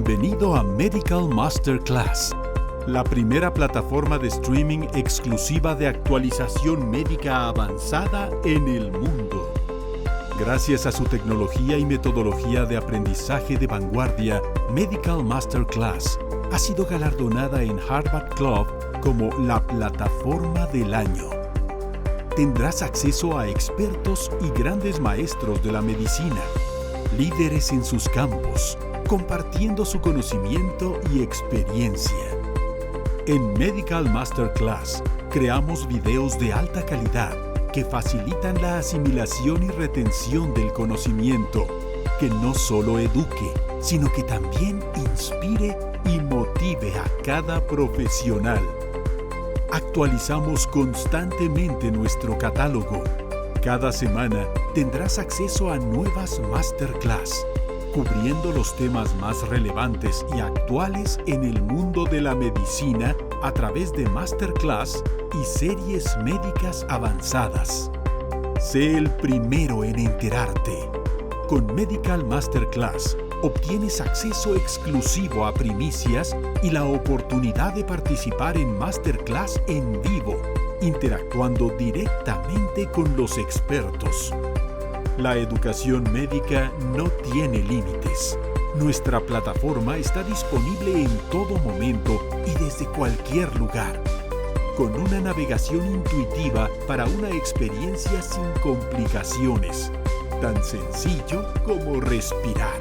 Bienvenido a Medical Masterclass, la primera plataforma de streaming exclusiva de actualización médica avanzada en el mundo. Gracias a su tecnología y metodología de aprendizaje de vanguardia, Medical Masterclass ha sido galardonada en Harvard Club como la plataforma del año. Tendrás acceso a expertos y grandes maestros de la medicina, líderes en sus campos, compartiendo su conocimiento y experiencia. En Medical Masterclass creamos videos de alta calidad que facilitan la asimilación y retención del conocimiento, que no solo eduque, sino que también inspire y motive a cada profesional. Actualizamos constantemente nuestro catálogo. Cada semana tendrás acceso a nuevas masterclass, cubriendo los temas más relevantes y actuales en el mundo de la medicina a través de masterclass y series médicas avanzadas. Sé el primero en enterarte. Con Medical Masterclass obtienes acceso exclusivo a primicias y la oportunidad de participar en masterclass en vivo, interactuando directamente con los expertos. La educación médica no tiene límites. Nuestra plataforma está disponible en todo momento y desde cualquier lugar, con una navegación intuitiva para una experiencia sin complicaciones, tan sencillo como respirar.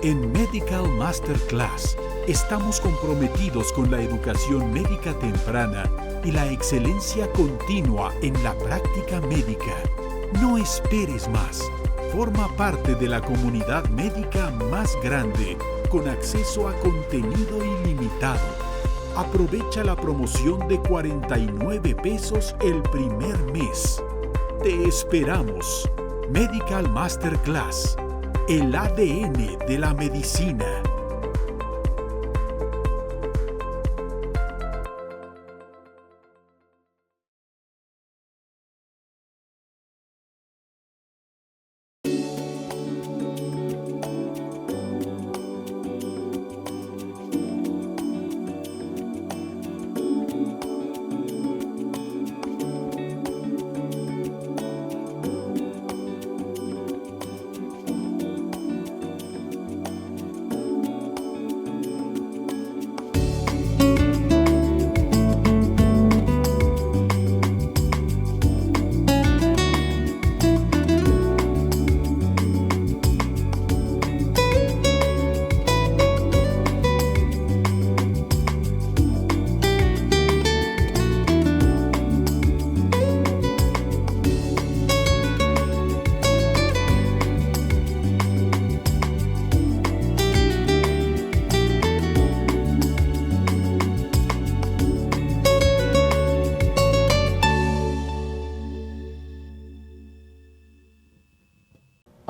En Medical Masterclass estamos comprometidos con la educación médica temprana y la excelencia continua en la práctica médica. No esperes más. Forma parte de la comunidad médica más grande, con acceso a contenido ilimitado. Aprovecha la promoción de 49 pesos el primer mes. Te esperamos. Medical Masterclass, el ADN de la medicina.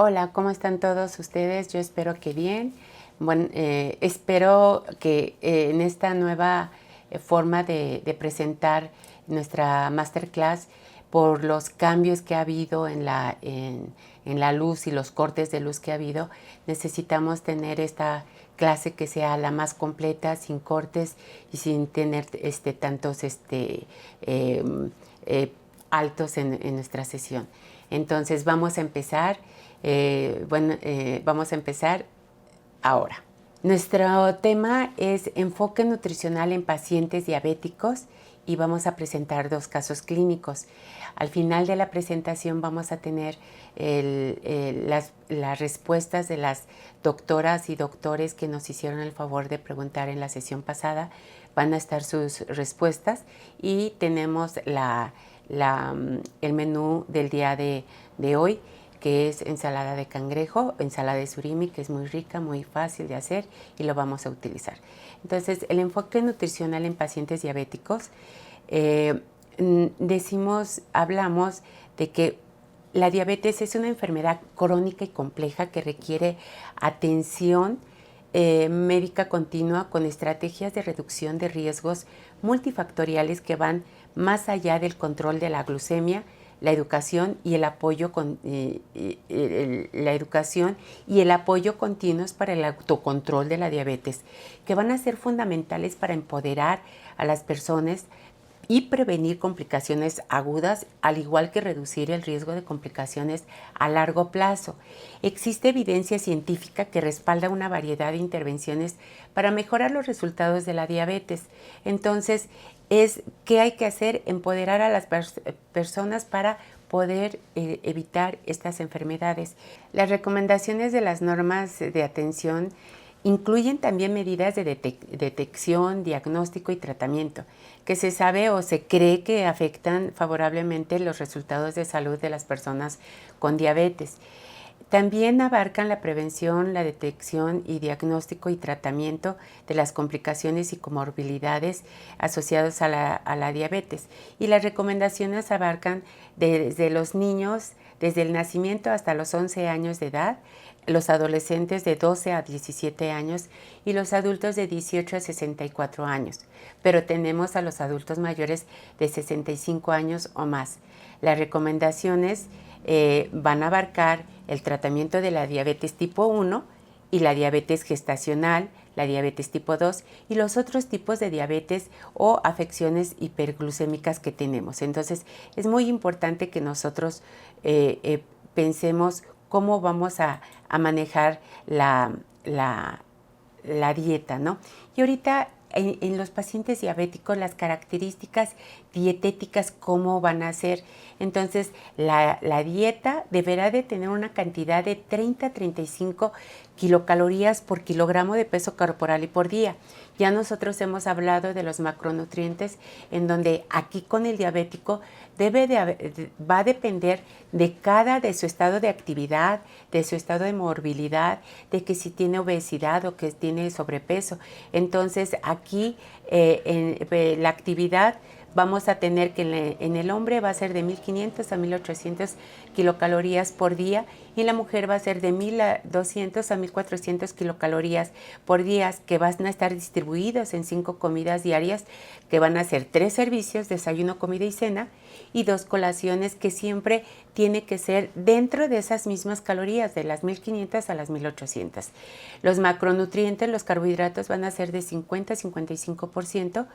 Hola, ¿cómo están todos ustedes? Yo espero que bien. Bueno, espero que en esta nueva forma de presentar nuestra masterclass, por los cambios que ha habido en la luz y los cortes de luz que ha habido, necesitamos tener esta clase que sea la más completa, sin cortes y sin tener tantos altos en nuestra sesión. Entonces vamos a empezar. Vamos a empezar ahora. Nuestro tema es enfoque nutricional en pacientes diabéticos y vamos a presentar 2 casos clínicos. Al final de la presentación vamos a tener las respuestas de las doctoras y doctores que nos hicieron el favor de preguntar en la sesión pasada. Van a estar sus respuestas y tenemos el menú del día de hoy, que es ensalada de cangrejo, ensalada de surimi, que es muy rica, muy fácil de hacer y lo vamos a utilizar. Entonces, el enfoque nutricional en pacientes diabéticos, hablamos de que la diabetes es una enfermedad crónica y compleja que requiere atención médica continua con estrategias de reducción de riesgos multifactoriales que van más allá del control de la glucemia, la educación y el apoyo la educación y el apoyo continuos para el autocontrol de la diabetes, que van a ser fundamentales para empoderar a las personas y prevenir complicaciones agudas, al igual que reducir el riesgo de complicaciones a largo plazo. Existe evidencia científica que respalda una variedad de intervenciones para mejorar los resultados de la diabetes. Entonces, ¿qué hay que hacer? Empoderar a las personas para poder evitar estas enfermedades. Las recomendaciones de las normas de atención incluyen también medidas de detección, diagnóstico y tratamiento, que se sabe o se cree que afectan favorablemente los resultados de salud de las personas con diabetes. También abarcan la prevención, la detección y diagnóstico y tratamiento de las complicaciones y comorbilidades asociadas a la diabetes. Y las recomendaciones abarcan desde los niños, desde el nacimiento hasta los 11 años de edad, los adolescentes de 12 a 17 años y los adultos de 18 a 64 años. Pero tenemos a los adultos mayores de 65 años o más. Las recomendaciones van a abarcar el tratamiento de la diabetes tipo 1 y la diabetes gestacional, la diabetes tipo 2 y los otros tipos de diabetes o afecciones hiperglucémicas que tenemos. Entonces, es muy importante que nosotros pensemos cómo vamos a manejar la dieta, ¿no? Y ahorita en los pacientes diabéticos las características dietéticas, ¿cómo van a ser? Entonces, la dieta deberá de tener una cantidad de 30 a 35 kilocalorías por kilogramo de peso corporal y por día. Ya nosotros hemos hablado de los macronutrientes, en donde aquí con el diabético va a depender de su estado de actividad, de su estado de morbilidad, de que si tiene obesidad o que tiene sobrepeso. Entonces, aquí la actividad vamos a tener que en el hombre va a ser de 1.500 a 1.800 kilocalorías por día y en la mujer va a ser de 1.200 a 1.400 kilocalorías por día, que van a estar distribuidos en 5 comidas diarias, que van a ser 3 servicios, desayuno, comida y cena, y 2 colaciones, que siempre tiene que ser dentro de esas mismas calorías, de las 1.500 a las 1.800. Los macronutrientes, los carbohidratos, van a ser de 50 a 55%,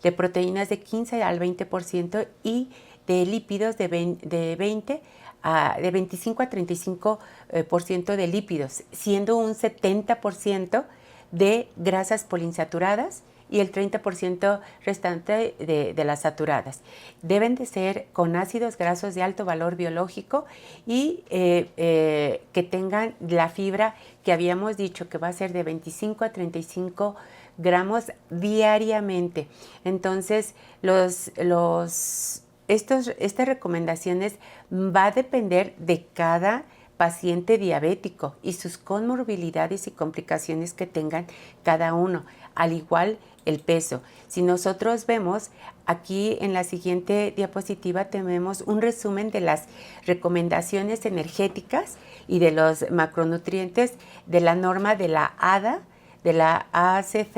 de proteínas de 15 al 20% y de lípidos de 25 a 35% de lípidos, siendo un 70% de grasas poliinsaturadas y el 30% restante de las saturadas. Deben de ser con ácidos grasos de alto valor biológico y que tengan la fibra que habíamos dicho que va a ser de 25 a 35 gramos diariamente. Entonces, estas recomendaciones va a depender de cada paciente diabético y sus comorbilidades y complicaciones que tengan cada uno, al igual el peso. Si nosotros vemos aquí en la siguiente diapositiva, tenemos un resumen de las recomendaciones energéticas y de los macronutrientes de la norma de la ADA, de la ACF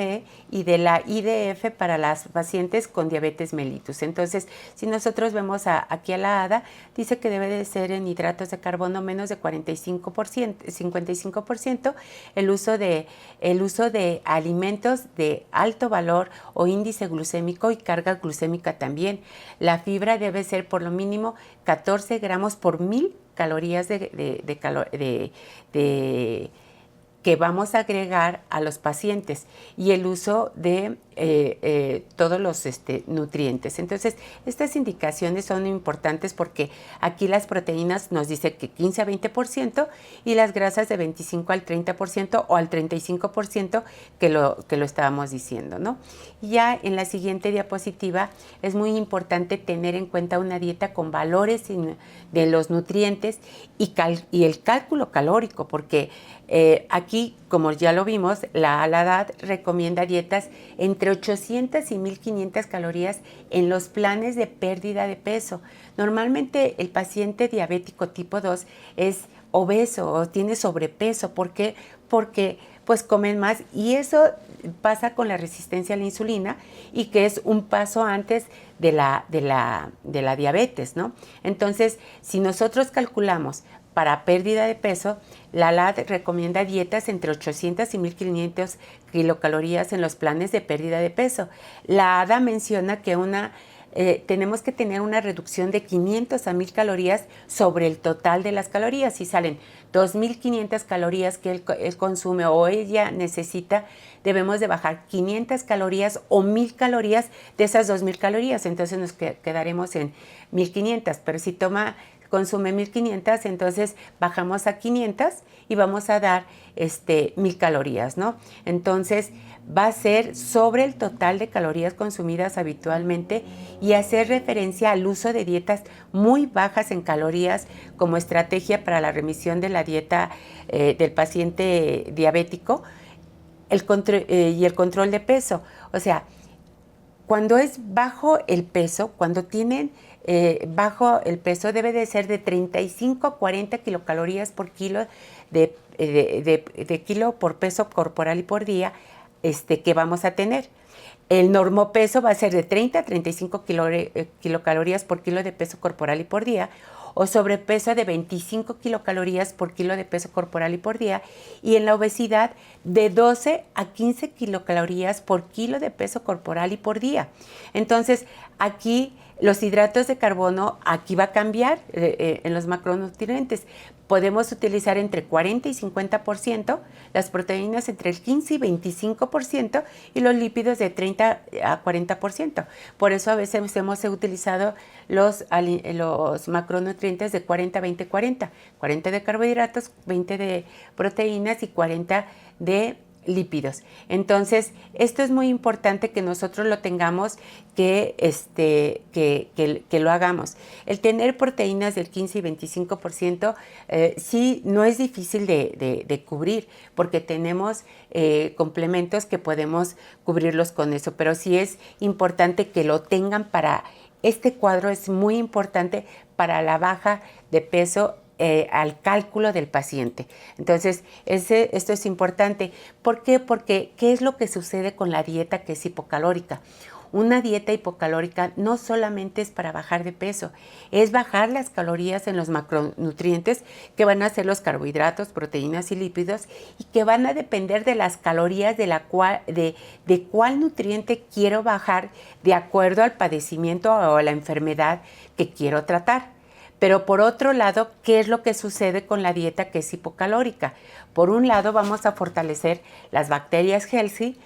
y de la IDF para las pacientes con diabetes mellitus. Entonces, si nosotros vemos aquí a la ADA, dice que debe de ser en hidratos de carbono menos de 55%, el uso de alimentos de alto valor o índice glucémico y carga glucémica también. La fibra debe ser por lo mínimo 14 gramos por 1.000 calorías que vamos a agregar a los pacientes y el uso de todos los nutrientes. Entonces, estas indicaciones son importantes porque aquí las proteínas nos dice que 15 a 20% y las grasas de 25 al 30% o al 35% que lo estábamos diciendo, ¿no? Y ya en la siguiente diapositiva es muy importante tener en cuenta una dieta con valores de los nutrientes y el cálculo calórico, porque aquí, como ya lo vimos, la ALADAD recomienda dietas entre 800 y 1.500 calorías en los planes de pérdida de peso. Normalmente el paciente diabético tipo 2 es obeso o tiene sobrepeso. ¿Por qué? Porque pues comen más, y eso pasa con la resistencia a la insulina, y que es un paso antes de la diabetes, ¿no? Entonces, si nosotros calculamos para pérdida de peso, la LAD recomienda dietas entre 800 y 1500 kilocalorías en los planes de pérdida de peso. La ADA menciona que tenemos que tener una reducción de 500 a 1000 calorías sobre el total de las calorías. Si salen 2500 calorías que él consume o ella necesita, debemos de bajar 500 calorías o 1000 calorías de esas 2000 calorías. Entonces nos quedaremos en 1500, pero si consume 1500, entonces bajamos a 500 y vamos a dar 1000 calorías, ¿no? Entonces va a ser sobre el total de calorías consumidas habitualmente, y hacer referencia al uso de dietas muy bajas en calorías como estrategia para la remisión de la dieta del paciente diabético, y el control de peso. O sea, cuando es bajo el peso, cuando tienen bajo el peso, debe de ser de 35 a 40 kilocalorías por kilo de kilo por peso corporal y por día que vamos a tener. El normopeso va a ser de 30 a 35 kilocalorías por kilo de peso corporal y por día, o sobrepeso de 25 kilocalorías por kilo de peso corporal y por día, y en la obesidad de 12 a 15 kilocalorías por kilo de peso corporal y por día. Entonces, aquí los hidratos de carbono, aquí va a cambiar en los macronutrientes. Podemos utilizar entre 40 y 50%, las proteínas entre el 15 y 25%, y los lípidos de 30 a 40%. Por eso a veces hemos utilizado los macronutrientes de 40, 20, 40. 40 de carbohidratos, 20 de proteínas y 40 de lípidos. Entonces, esto es muy importante que nosotros lo tengamos, que lo hagamos. El tener proteínas del 15 y 25%, sí, no es difícil de cubrir, porque tenemos complementos que podemos cubrirlos con eso, pero sí es importante que lo tengan para este cuadro. Es muy importante para la baja de peso, al cálculo del paciente. Entonces, esto es importante. ¿Por qué? Porque ¿qué es lo que sucede con la dieta que es hipocalórica? Una dieta hipocalórica no solamente es para bajar de peso, es bajar las calorías en los macronutrientes, que van a ser los carbohidratos, proteínas y lípidos, y que van a depender de las calorías de cuál nutriente quiero bajar de acuerdo al padecimiento o a la enfermedad que quiero tratar. Pero por otro lado, ¿qué es lo que sucede con la dieta que es hipocalórica? Por un lado, vamos a fortalecer las bacterias healthy,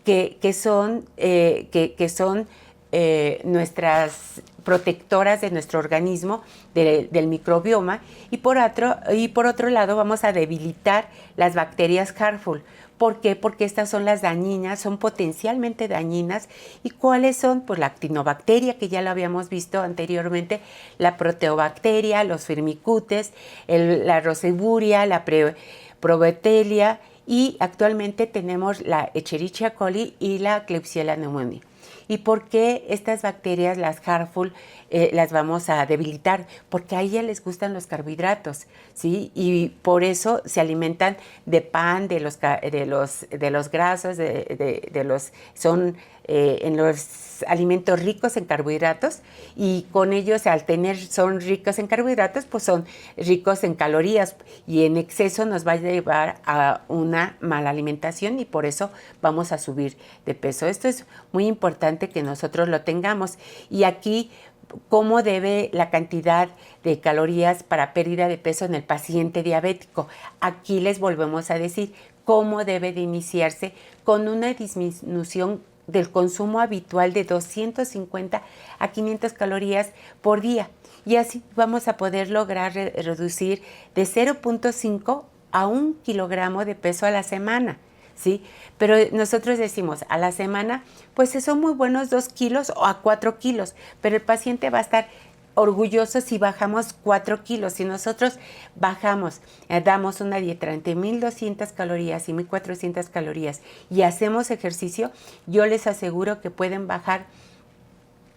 que son nuestras protectoras de nuestro organismo, del microbioma, y por otro lado vamos a debilitar las bacterias harmful. ¿Por qué? Porque estas son las dañinas, son potencialmente dañinas. ¿Y cuáles son? Pues la actinobacteria, que ya lo habíamos visto anteriormente, la proteobacteria, los firmicutes, la roseburia, la probetelia, y actualmente tenemos la Escherichia coli y la Klebsiella pneumoniae. ¿Y por qué estas bacterias, las harmful, las vamos a debilitar? Porque a ellas les gustan los carbohidratos, ¿sí? Y por eso se alimentan de pan, de los grasos, son en los alimentos ricos en carbohidratos, y con ellos, al son ricos en carbohidratos, pues son ricos en calorías, y en exceso nos va a llevar a una mala alimentación, y por eso vamos a subir de peso. Esto es muy importante que nosotros lo tengamos. Y aquí, ¿cómo debe la cantidad de calorías para pérdida de peso en el paciente diabético? Aquí les volvemos a decir cómo debe de iniciarse, con una disminución del consumo habitual de 250 a 500 calorías por día. Y así vamos a poder lograr reducir de 0.5 a 1 kilogramo de peso a la semana, ¿sí? Pero nosotros decimos, a la semana, pues son muy buenos 2 kilos o a 4 kilos, pero el paciente va a estar orgulloso si bajamos 4 kilos. Si nosotros bajamos, damos una dieta entre 1200 calorías y 1400 calorías y hacemos ejercicio, yo les aseguro que pueden bajar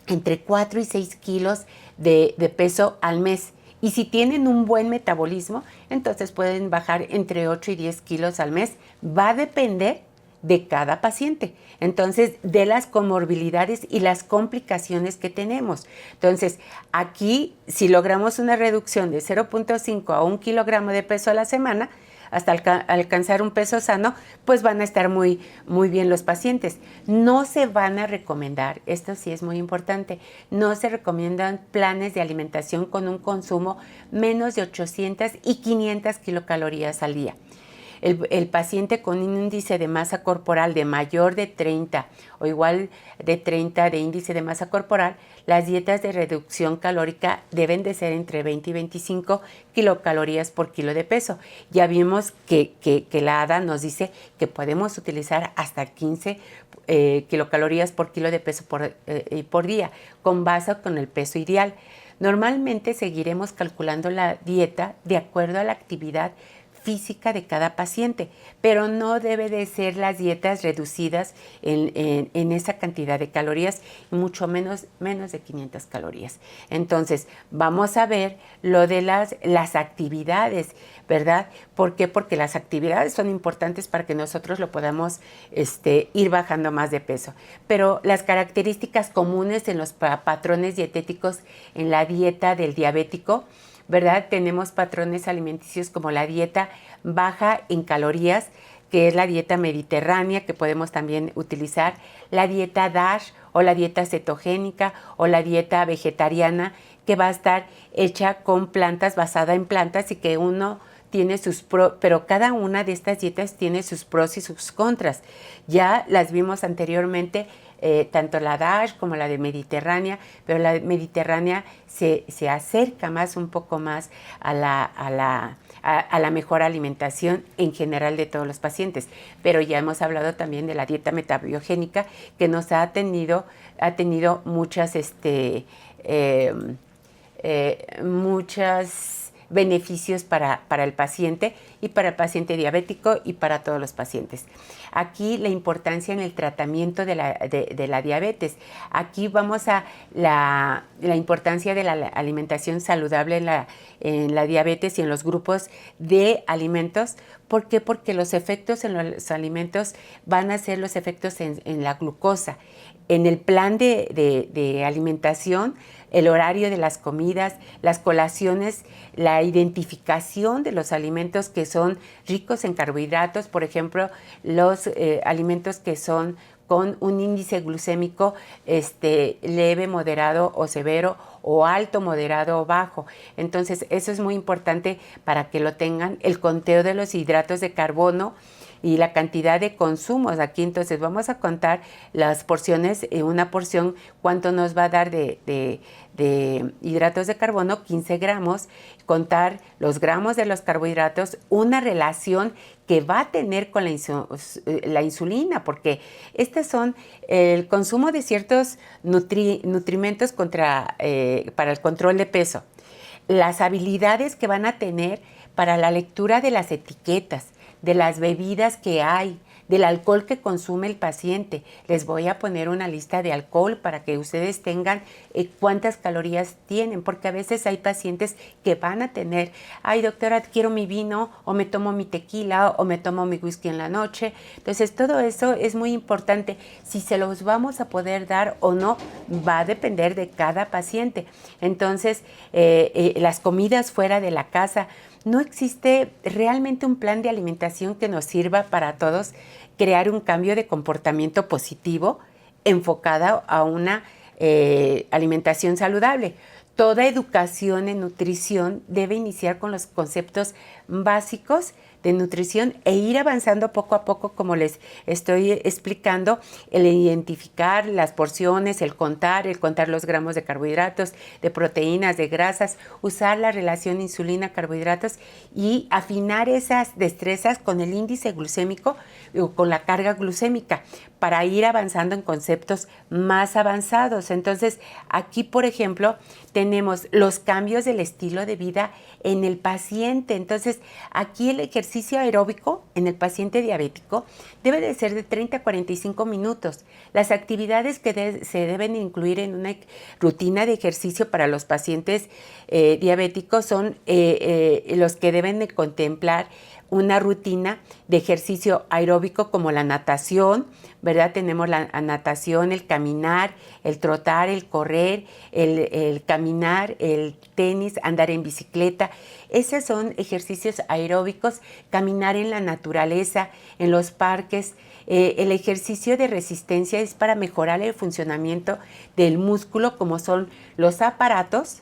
entre 4 y 6 kilos de peso al mes. Y si tienen un buen metabolismo, entonces pueden bajar entre 8 y 10 kilos al mes. Va a depender de cada paciente. Entonces, de las comorbilidades y las complicaciones que tenemos. Entonces, aquí, si logramos una reducción de 0.5 a 1 kilogramo de peso a la semana, hasta alcanzar un peso sano, pues van a estar muy bien los pacientes. No se van a recomendar, esto sí es muy importante, no se recomiendan planes de alimentación con un consumo menos de 800 y 500 kilocalorías al día. El paciente con un índice de masa corporal de mayor de 30 o igual de 30 de índice de masa corporal, las dietas de reducción calórica deben de ser entre 20 y 25 kilocalorías por kilo de peso. Ya vimos que la ADA nos dice que podemos utilizar hasta 15 kilocalorías por kilo de peso por día, con base con el peso ideal. Normalmente seguiremos calculando la dieta de acuerdo a la actividad física de cada paciente, pero no debe de ser las dietas reducidas en esa cantidad de calorías, y mucho menos de 500 calorías. Entonces, vamos a ver lo de las actividades, ¿verdad? ¿Por qué? Porque las actividades son importantes para que nosotros lo podamos ir bajando más de peso. Pero las características comunes en los patrones dietéticos en la dieta del diabético, ¿verdad? Tenemos patrones alimenticios como la dieta baja en calorías, que es la dieta mediterránea, que podemos también utilizar, la dieta DASH o la dieta cetogénica o la dieta vegetariana, que va a estar hecha con plantas, basada en plantas, y que uno tiene sus pros, pero cada una de estas dietas tiene sus pros y sus contras. Ya las vimos anteriormente, tanto la DASH como la de Mediterránea, pero la Mediterránea se acerca un poco más a la mejor alimentación en general de todos los pacientes. Pero ya hemos hablado también de la dieta metabiogénica, que nos ha tenido muchas beneficios para el paciente y para el paciente diabético y para todos los pacientes. Aquí la importancia en el tratamiento de la diabetes. Aquí vamos a la importancia de la alimentación saludable en la diabetes y en los grupos de alimentos. ¿Por qué? Porque los efectos en los alimentos van a ser los efectos en la glucosa. En el plan de alimentación, el horario de las comidas, las colaciones, la identificación de los alimentos que son ricos en carbohidratos, por ejemplo, los alimentos que son con un índice glucémico leve, moderado o severo, o alto, moderado o bajo. Entonces, eso es muy importante para que lo tengan. El conteo de los hidratos de carbono y la cantidad de consumos. Aquí entonces vamos a contar las porciones, una porción, cuánto nos va a dar de hidratos de carbono, 15 gramos, contar los gramos de los carbohidratos, una relación que va a tener con la insulina, porque estos son el consumo de ciertos nutrimentos para el control de peso, las habilidades que van a tener para la lectura de las etiquetas, de las bebidas que hay, del alcohol que consume el paciente. Les voy a poner una lista de alcohol para que ustedes tengan cuántas calorías tienen, porque a veces hay pacientes que van a tener, ay doctora, quiero mi vino, o me tomo mi tequila, o me tomo mi whisky en la noche. Entonces todo eso es muy importante. Si se los vamos a poder dar o no, va a depender de cada paciente. Entonces, las comidas fuera de la casa, no existe realmente un plan de alimentación que nos sirva para todos crear un cambio de comportamiento positivo enfocado a una alimentación saludable. Toda educación en nutrición debe iniciar con los conceptos básicos de nutrición e ir avanzando poco a poco, como les estoy explicando, el identificar las porciones, el contar los gramos de carbohidratos, de proteínas, de grasas, usar la relación insulina-carbohidratos y afinar esas destrezas con el índice glucémico o con la carga glucémica para ir avanzando en conceptos más avanzados. Entonces, aquí, por ejemplo, tenemos los cambios del estilo de vida en el paciente. Entonces, Entonces, aquí el ejercicio aeróbico en el paciente diabético debe de ser de 30 a 45 minutos. Las actividades que se deben incluir en una rutina de ejercicio para los pacientes diabéticos son los que deben de contemplar una rutina de ejercicio aeróbico como la natación, ¿verdad? Tenemos la natación, el caminar, el trotar, el correr, el caminar, el tenis, andar en bicicleta. Esos son ejercicios aeróbicos, caminar en la naturaleza, en los parques. El ejercicio de resistencia es para mejorar el funcionamiento del músculo, como son los aparatos,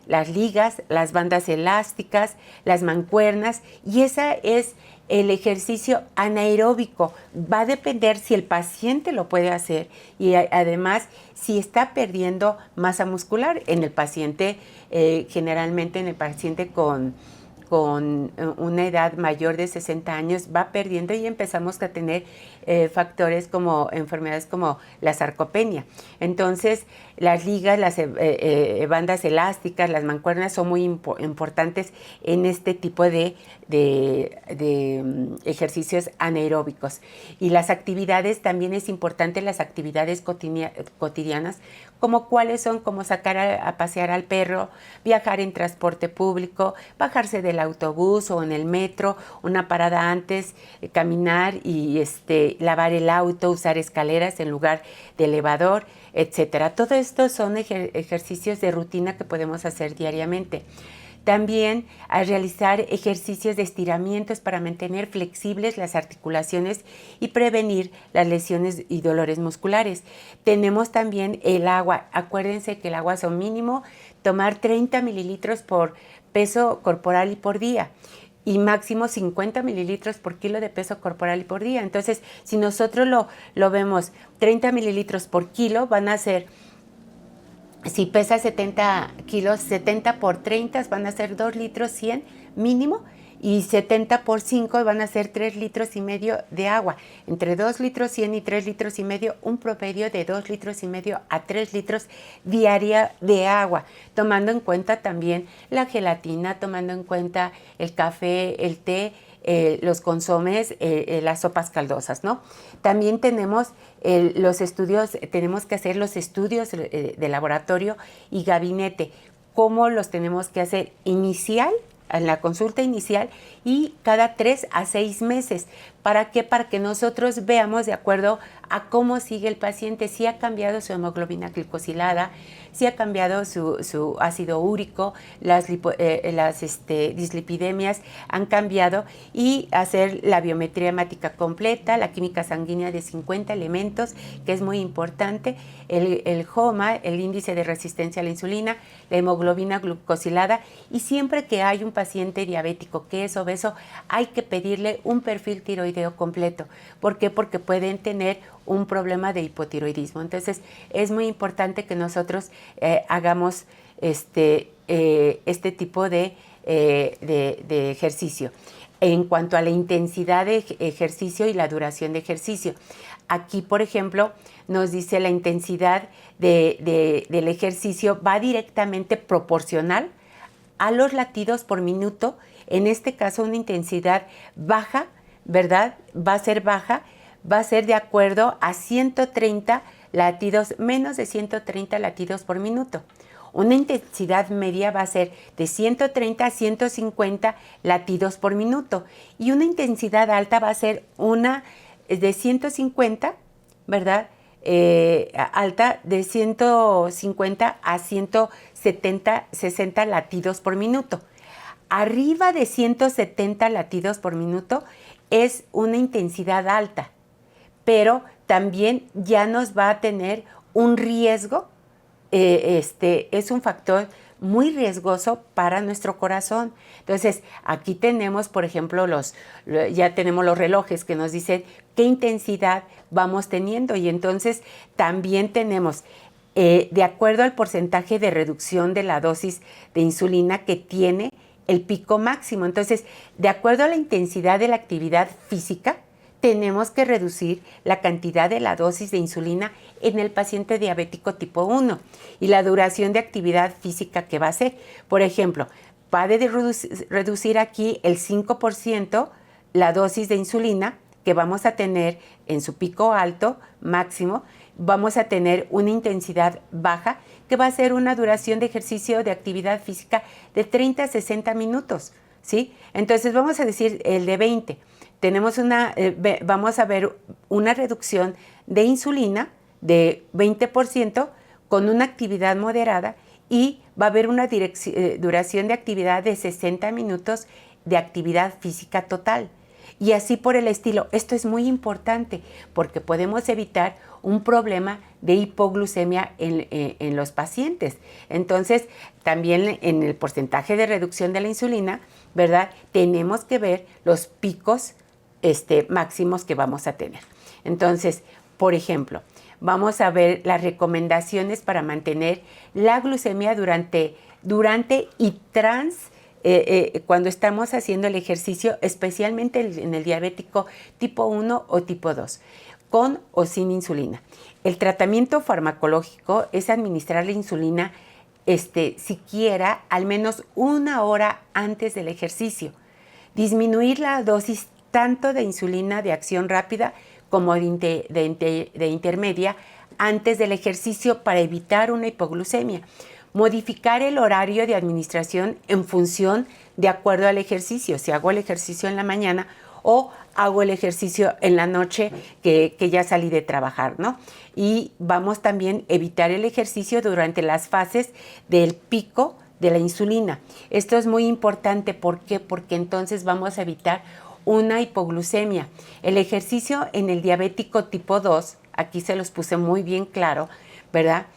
las ligas, las bandas elásticas, las mancuernas, y ese es el ejercicio anaeróbico. Va a depender si el paciente lo puede hacer y además si está perdiendo masa muscular en el paciente, generalmente en el paciente con una edad mayor de 60 años va perdiendo y empezamos a tener factores como enfermedades como la sarcopenia. Entonces, las ligas, las bandas elásticas, las mancuernas son muy importantes en este tipo de ejercicios anaeróbicos. Y las actividades, también es importante las actividades cotidianas, como cuáles son, como sacar a pasear al perro, viajar en transporte público, bajarse del autobús o en el metro, una parada antes, caminar y lavar el auto, usar escaleras en lugar de elevador, etcétera. Todo esto son ejercicios de rutina que podemos hacer diariamente. También a realizar ejercicios de estiramientos para mantener flexibles las articulaciones y prevenir las lesiones y dolores musculares. Tenemos también el agua. Acuérdense que el agua son mínimo tomar 30 mililitros por peso corporal y por día, y máximo 50 mililitros por kilo de peso corporal y por día. Entonces, si nosotros lo vemos 30 mililitros por kilo, van a ser, si pesa 70 kilos, 70 por 30 van a ser 2 litros 100 mínimo, y 70 por 5 van a ser 3 litros y medio de agua. Entre 2 litros 100 y 3 litros y medio, un promedio de 2 litros y medio a 3 litros diaria de agua, tomando en cuenta también la gelatina, tomando en cuenta el café, el té, los consomés, las sopas caldosas, ¿no? También tenemos los estudios, tenemos que hacer los estudios de laboratorio y gabinete. ¿Cómo los tenemos que hacer? Inicial, en la consulta inicial, y cada 3 a 6 meses. ¿Para qué? Para que nosotros veamos de acuerdo a cómo sigue el paciente, si ha cambiado su hemoglobina glicosilada, si ha cambiado su ácido úrico, las dislipidemias han cambiado, y hacer la biometría hemática completa, la química sanguínea de 50 elementos, que es muy importante, el HOMA, el índice de resistencia a la insulina, la hemoglobina glucosilada, y siempre que hay un paciente diabético que es obeso, hay que pedirle un perfil tiroideo completo. ¿Por qué? Porque pueden tener un problema de hipotiroidismo. Entonces, es muy importante que nosotros hagamos este tipo de ejercicio. En cuanto a la intensidad de ejercicio y la duración de ejercicio, aquí, por ejemplo, nos dice la intensidad del ejercicio va directamente proporcional a los latidos por minuto. En este caso, una intensidad baja, ¿verdad? Va a ser baja, va a ser de acuerdo a 130 latidos, menos de 130 latidos por minuto. Una intensidad media va a ser de 130 a 150 latidos por minuto. Y una intensidad alta va a ser una de 150, ¿verdad? Alta de 150 a 170, 60 latidos por minuto. Arriba de 170 latidos por minuto es una intensidad alta, pero también ya nos va a tener un riesgo, es un factor muy riesgoso para nuestro corazón. Entonces, aquí tenemos, por ejemplo, ya tenemos los relojes que nos dicen qué intensidad vamos teniendo, y entonces también tenemos, de acuerdo al porcentaje de reducción de la dosis de insulina que tiene el pico máximo. Entonces, de acuerdo a la intensidad de la actividad física, tenemos que reducir la cantidad de la dosis de insulina en el paciente diabético tipo 1 y la duración de actividad física que va a ser. Por ejemplo, va a reducir aquí el 5% la dosis de insulina que vamos a tener en su pico alto máximo. Vamos a tener una intensidad baja que va a ser una duración de ejercicio de actividad física de 30 a 60 minutos, ¿sí? Entonces vamos a decir el de 20. Vamos a ver una reducción de insulina de 20% con una actividad moderada y va a haber una duración de actividad de 60 minutos de actividad física total. Y así por el estilo. Esto es muy importante porque podemos evitar un problema de hipoglucemia en los pacientes. Entonces, también en el porcentaje de reducción de la insulina, ¿verdad? Tenemos que ver los picos máximos que vamos a tener. Entonces, por ejemplo, vamos a ver las recomendaciones para mantener la glucemia durante y cuando estamos haciendo el ejercicio, especialmente en el diabético tipo 1 o tipo 2, con o sin insulina. El tratamiento farmacológico es administrar la insulina siquiera al menos 1 hora antes del ejercicio. Disminuir la dosis tanto de insulina de acción rápida como de intermedia antes del ejercicio para evitar una hipoglucemia. Modificar el horario de administración en función de acuerdo al ejercicio. Si hago el ejercicio en la mañana o hago el ejercicio en la noche que ya salí de trabajar, ¿no? Y vamos también a evitar el ejercicio durante las fases del pico de la insulina. Esto es muy importante. ¿Por qué? Porque entonces vamos a evitar una hipoglucemia. El ejercicio en el diabético tipo 2, aquí se los puse muy bien claro, ¿verdad?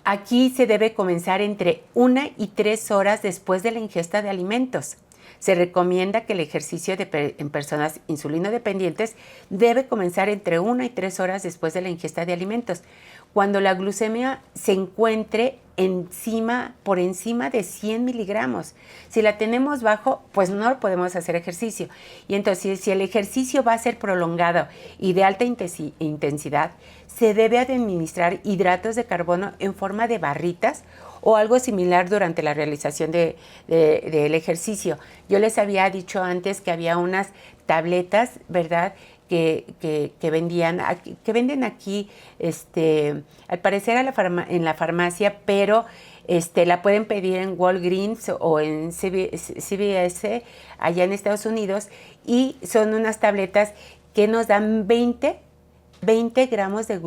Aquí se debe comenzar entre 1 y 3 horas después de la ingesta de alimentos. Se recomienda que el ejercicio en personas insulinodependientes debe comenzar entre 1 y 3 horas después de la ingesta de alimentos, cuando la glucemia se encuentre por encima de 100 miligramos. Si la tenemos bajo, pues no podemos hacer ejercicio. Y entonces, si el ejercicio va a ser prolongado y de alta intensidad, se debe administrar hidratos de carbono en forma de barritas o algo similar durante la realización del ejercicio. Yo les había dicho antes que había unas tabletas, ¿verdad?, que venden aquí, al parecer en la farmacia, pero la pueden pedir en Walgreens o en CVS allá en Estados Unidos, y son unas tabletas que nos dan 20 gramos de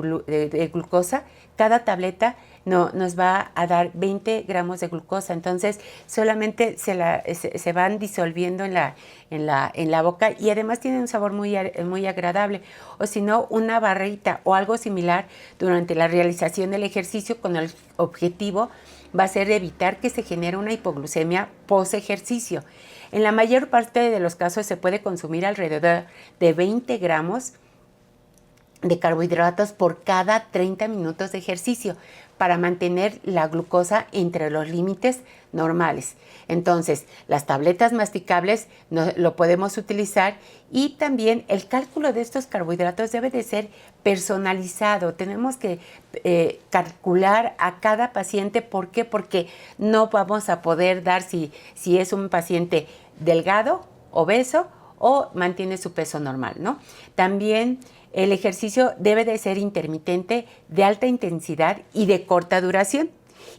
glucosa. Cada tableta nos va a dar 20 gramos de glucosa. Entonces, solamente se van disolviendo en la boca, y además tiene un sabor muy agradable. O si no, una barrita o algo similar durante la realización del ejercicio, con el objetivo va a ser evitar que se genere una hipoglucemia post ejercicio. En la mayor parte de los casos se puede consumir alrededor de 20 gramos de carbohidratos por cada 30 minutos de ejercicio para mantener la glucosa entre los límites normales. Entonces, las tabletas masticables lo podemos utilizar, y también el cálculo de estos carbohidratos debe de ser personalizado. Tenemos que calcular a cada paciente. ¿Por qué? Porque no vamos a poder dar si es un paciente delgado, obeso o mantiene su peso normal, ¿no? También el ejercicio debe de ser intermitente, de alta intensidad y de corta duración.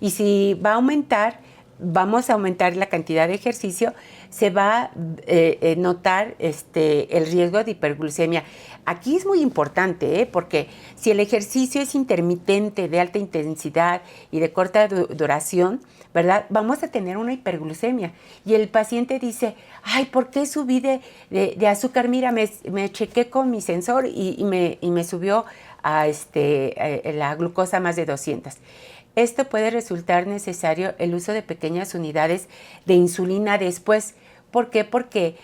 Y si vamos a aumentar la cantidad de ejercicio, se va a notar el riesgo de hiperglucemia. Aquí es muy importante, porque si el ejercicio es intermitente, de alta intensidad y de corta duración, ¿verdad?, vamos a tener una hiperglucemia. Y el paciente dice, ay, ¿por qué subí de azúcar? Mira, me chequé con mi sensor y me subió a la glucosa más de 200. Esto puede resultar necesario el uso de pequeñas unidades de insulina después. ¿Por qué? Porque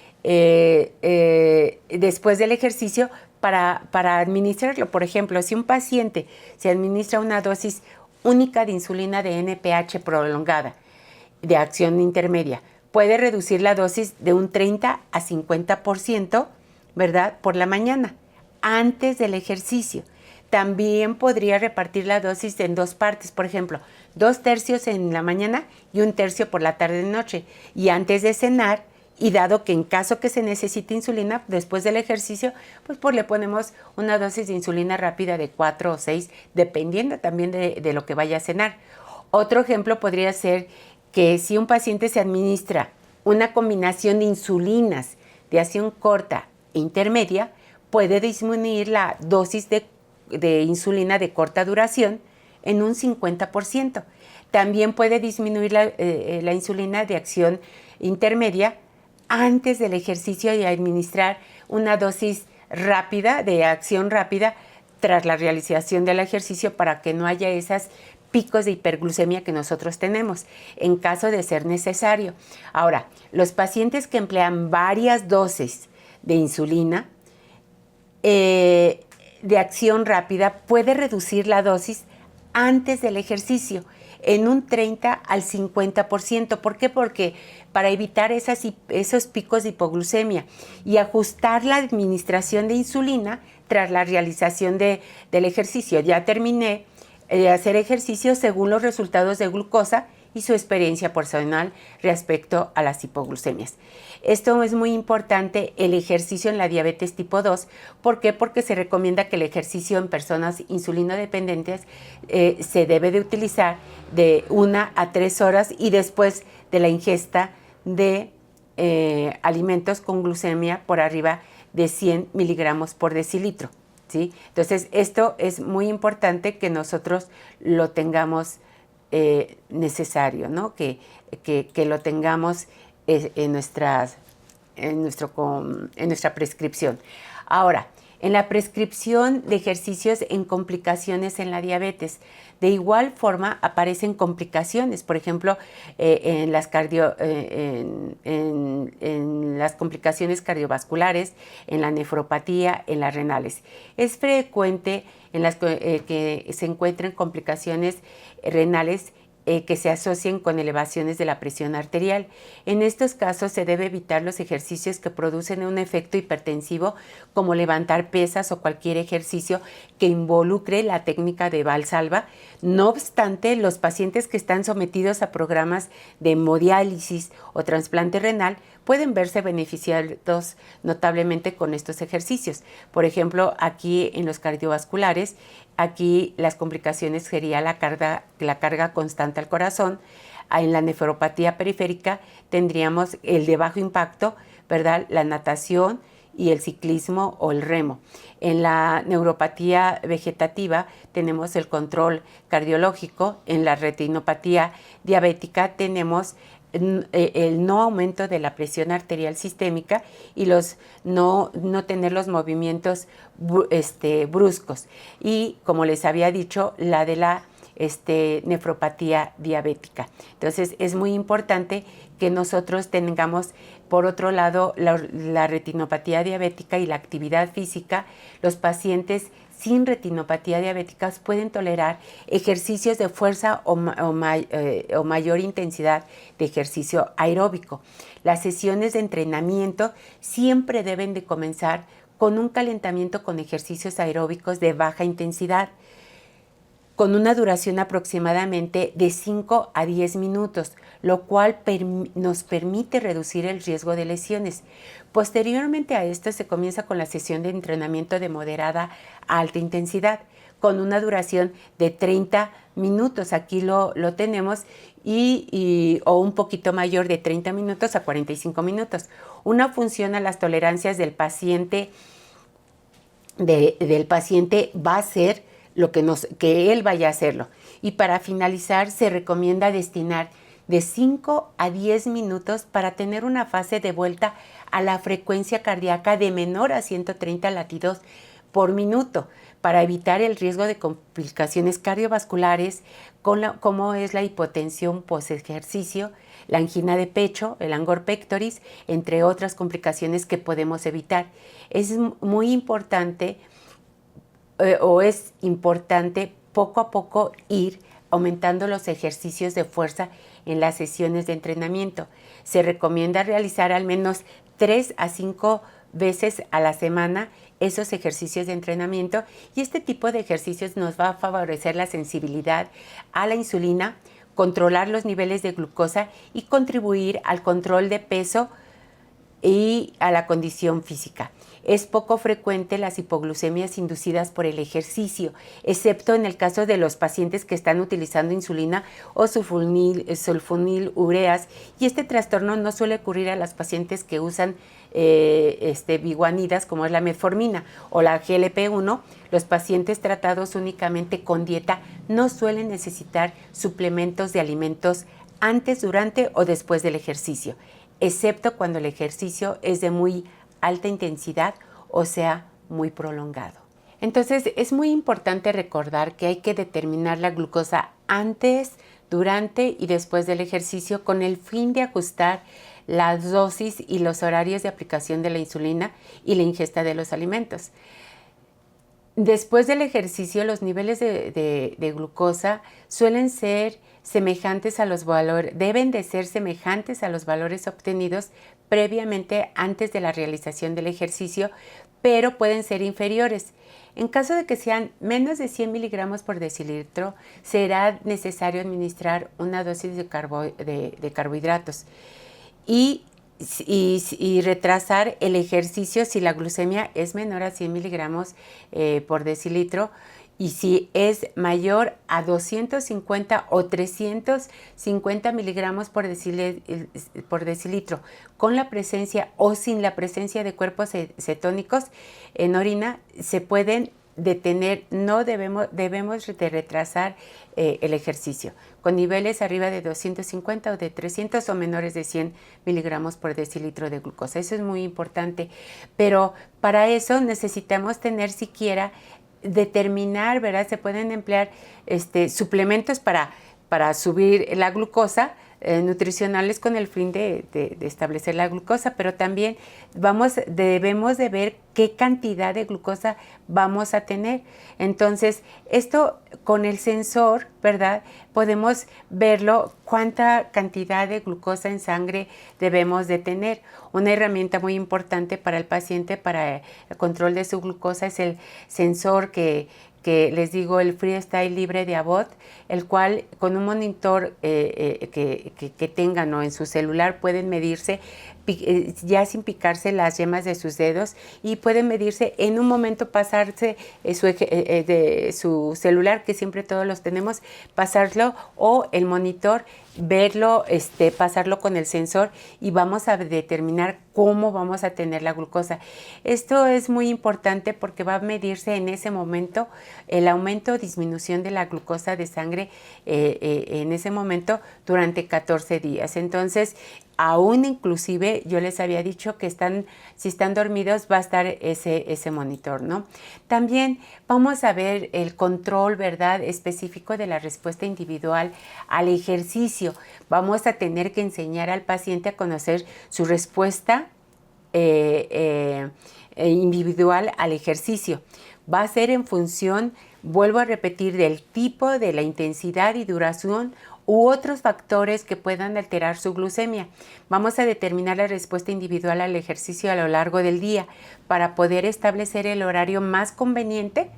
después del ejercicio, para administrarlo, por ejemplo, si un paciente se administra una dosis única de insulina de NPH prolongada, de acción intermedia, puede reducir la dosis de un 30 a 50%, ¿verdad?, por la mañana, antes del ejercicio. también podría repartir la dosis en 2 partes, por ejemplo, 2/3 en la mañana y 1/3 por la tarde y noche. Y antes de cenar, y dado que en caso que se necesite insulina después del ejercicio, pues le ponemos una dosis de insulina rápida de 4 o 6, dependiendo también de lo que vaya a cenar. Otro ejemplo podría ser que si un paciente se administra una combinación de insulinas de acción corta e intermedia, puede disminuir la dosis de insulina de corta duración en un 50%. También puede disminuir la insulina de acción intermedia antes del ejercicio y administrar una dosis rápida, de acción rápida, tras la realización del ejercicio para que no haya esos picos de hiperglucemia que nosotros tenemos, en caso de ser necesario. Ahora, los pacientes que emplean varias dosis de insulina, de acción rápida, puede reducir la dosis antes del ejercicio en un 30 al 50%. ¿Por qué? Porque para evitar esos picos de hipoglucemia y ajustar la administración de insulina tras la realización del ejercicio. Ya terminé de hacer ejercicio según los resultados de glucosa y su experiencia personal respecto a las hipoglucemias. Esto es muy importante, el ejercicio en la diabetes tipo 2. ¿Por qué? Porque se recomienda que el ejercicio en personas insulinodependientes se debe de utilizar de 1 a 3 horas y después de la ingesta de alimentos con glucemia por arriba de 100 miligramos por decilitro, ¿sí? Entonces, esto es muy importante que nosotros lo tengamos necesario, ¿no? Que lo tengamos en nuestra prescripción. Ahora, en la prescripción de ejercicios en complicaciones en la diabetes, de igual forma aparecen complicaciones, por ejemplo, en las complicaciones cardiovasculares, en la nefropatía, en las renales. Es frecuente en las que se encuentren complicaciones renales que se asocien con elevaciones de la presión arterial. En estos casos se debe evitar los ejercicios que producen un efecto hipertensivo, como levantar pesas o cualquier ejercicio que involucre la técnica de Valsalva. No obstante, los pacientes que están sometidos a programas de hemodiálisis o trasplante renal pueden verse beneficiados notablemente con estos ejercicios. Por ejemplo, aquí en los cardiovasculares, aquí las complicaciones sería la carga constante al corazón. En la nefropatía periférica tendríamos el de bajo impacto, ¿verdad? La natación y el ciclismo o el remo. En la neuropatía vegetativa tenemos el control cardiológico. En la retinopatía diabética tenemos el no aumento de la presión arterial sistémica y no tener los movimientos bruscos. Y como les había dicho, la de la nefropatía diabética. Entonces es muy importante que nosotros tengamos, por otro lado, la retinopatía diabética y la actividad física. Los pacientes sin retinopatía diabética pueden tolerar ejercicios de fuerza o mayor intensidad de ejercicio aeróbico. Las sesiones de entrenamiento siempre deben de comenzar con un calentamiento con ejercicios aeróbicos de baja intensidad, con una duración aproximadamente de 5 a 10 minutos, lo cual nos permite reducir el riesgo de lesiones. Posteriormente a esto se comienza con la sesión de entrenamiento de moderada a alta intensidad, con una duración de 30 minutos. Aquí lo tenemos, o un poquito mayor, de 30 minutos a 45 minutos. Una función a las tolerancias del paciente va a ser que él vaya a hacerlo. Y para finalizar, se recomienda destinar de 5 a 10 minutos para tener una fase de vuelta a la frecuencia cardíaca de menor a 130 latidos por minuto, para evitar el riesgo de complicaciones cardiovasculares como es la hipotensión post-ejercicio, la angina de pecho, el angor pectoris, entre otras complicaciones que podemos evitar. Es muy importante es importante poco a poco ir aumentando los ejercicios de fuerza en las sesiones de entrenamiento. Se recomienda realizar al menos 3 a 5 veces a la semana esos ejercicios de entrenamiento, y este tipo de ejercicios nos va a favorecer la sensibilidad a la insulina, controlar los niveles de glucosa y contribuir al control de peso y a la condición física. Es poco frecuente las hipoglucemias inducidas por el ejercicio, excepto en el caso de los pacientes que están utilizando insulina o sulfonilureas, y este trastorno no suele ocurrir a las pacientes que usan biguanidas, como es la metformina o la GLP-1. Los pacientes tratados únicamente con dieta no suelen necesitar suplementos de alimentos antes, durante o después del ejercicio, excepto cuando el ejercicio es de muy alta intensidad o sea muy prolongado. Entonces es muy importante recordar que hay que determinar la glucosa antes, durante y después del ejercicio con el fin de ajustar las dosis y los horarios de aplicación de la insulina y la ingesta de los alimentos. Después del ejercicio, los niveles de glucosa suelen ser semejantes a los valores, deben de ser semejantes a los valores obtenidos previamente antes de la realización del ejercicio, pero pueden ser inferiores. En caso de que sean menos de 100 miligramos por decilitro, será necesario administrar una dosis de carbohidratos y retrasar el ejercicio si la glucemia es menor a 100 miligramos por decilitro, y si es mayor a 250 o 350 miligramos por decilitro, con la presencia o sin la presencia de cuerpos cetónicos en orina, se pueden detener. No debemos de retrasar el ejercicio con niveles arriba de 250 o de 300 o menores de 100 miligramos por decilitro de glucosa. Eso es muy importante, pero para eso necesitamos tener siquiera determinar, ¿verdad? Se pueden emplear suplementos para subir la glucosa, nutricionales con el fin de establecer la glucosa, pero también debemos de ver qué cantidad de glucosa vamos a tener. Entonces, esto con el sensor, ¿verdad? Podemos verlo, cuánta cantidad de glucosa en sangre debemos de tener. Una herramienta muy importante para el paciente para el control de su glucosa es el sensor que les digo, el Freestyle Libre de Abbott, el cual con un monitor que tengan o en su celular pueden medirse ya sin picarse las yemas de sus dedos, y pueden medirse en un momento, pasarse de su celular, que siempre todos los tenemos, pasarlo, o el monitor, verlo, pasarlo con el sensor, y vamos a determinar cómo vamos a tener la glucosa. Esto es muy importante porque va a medirse en ese momento el aumento o disminución de la glucosa de sangre en ese momento durante 14 días. Entonces, aún inclusive yo les había dicho que si están dormidos va a estar ese monitor, ¿no? También vamos a ver el control, ¿verdad?, específico de la respuesta individual al ejercicio. Vamos a tener que enseñar al paciente a conocer su respuesta individual al ejercicio. Va a ser en función, vuelvo a repetir, del tipo, de la intensidad y duración u otros factores que puedan alterar su glucemia. Vamos a determinar la respuesta individual al ejercicio a lo largo del día para poder establecer el horario más conveniente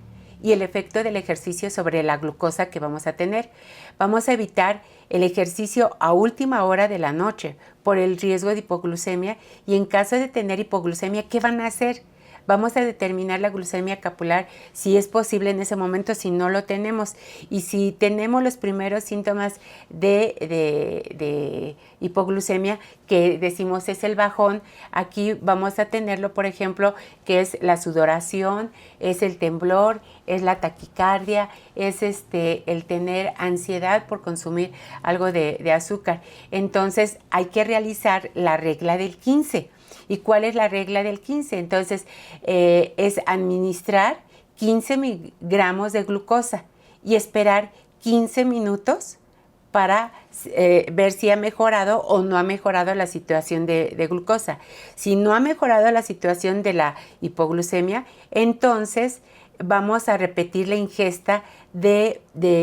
y el efecto del ejercicio sobre la glucosa que vamos a tener. Vamos a evitar el ejercicio a última hora de la noche por el riesgo de hipoglucemia, y en caso de tener hipoglucemia, ¿qué van a hacer? Vamos a determinar la glucemia capular si es posible en ese momento, si no lo tenemos. Y si tenemos los primeros síntomas de hipoglucemia, que decimos es el bajón, aquí vamos a tenerlo, por ejemplo, que es la sudoración, es el temblor, es la taquicardia, es el tener ansiedad por consumir algo de azúcar. Entonces hay que realizar la regla del 15. ¿Y cuál es la regla del 15? Entonces, es administrar 15 miligramos de glucosa y esperar 15 minutos para ver si ha mejorado o no ha mejorado la situación de glucosa. Si no ha mejorado la situación de la hipoglucemia, entonces vamos a repetir la ingesta de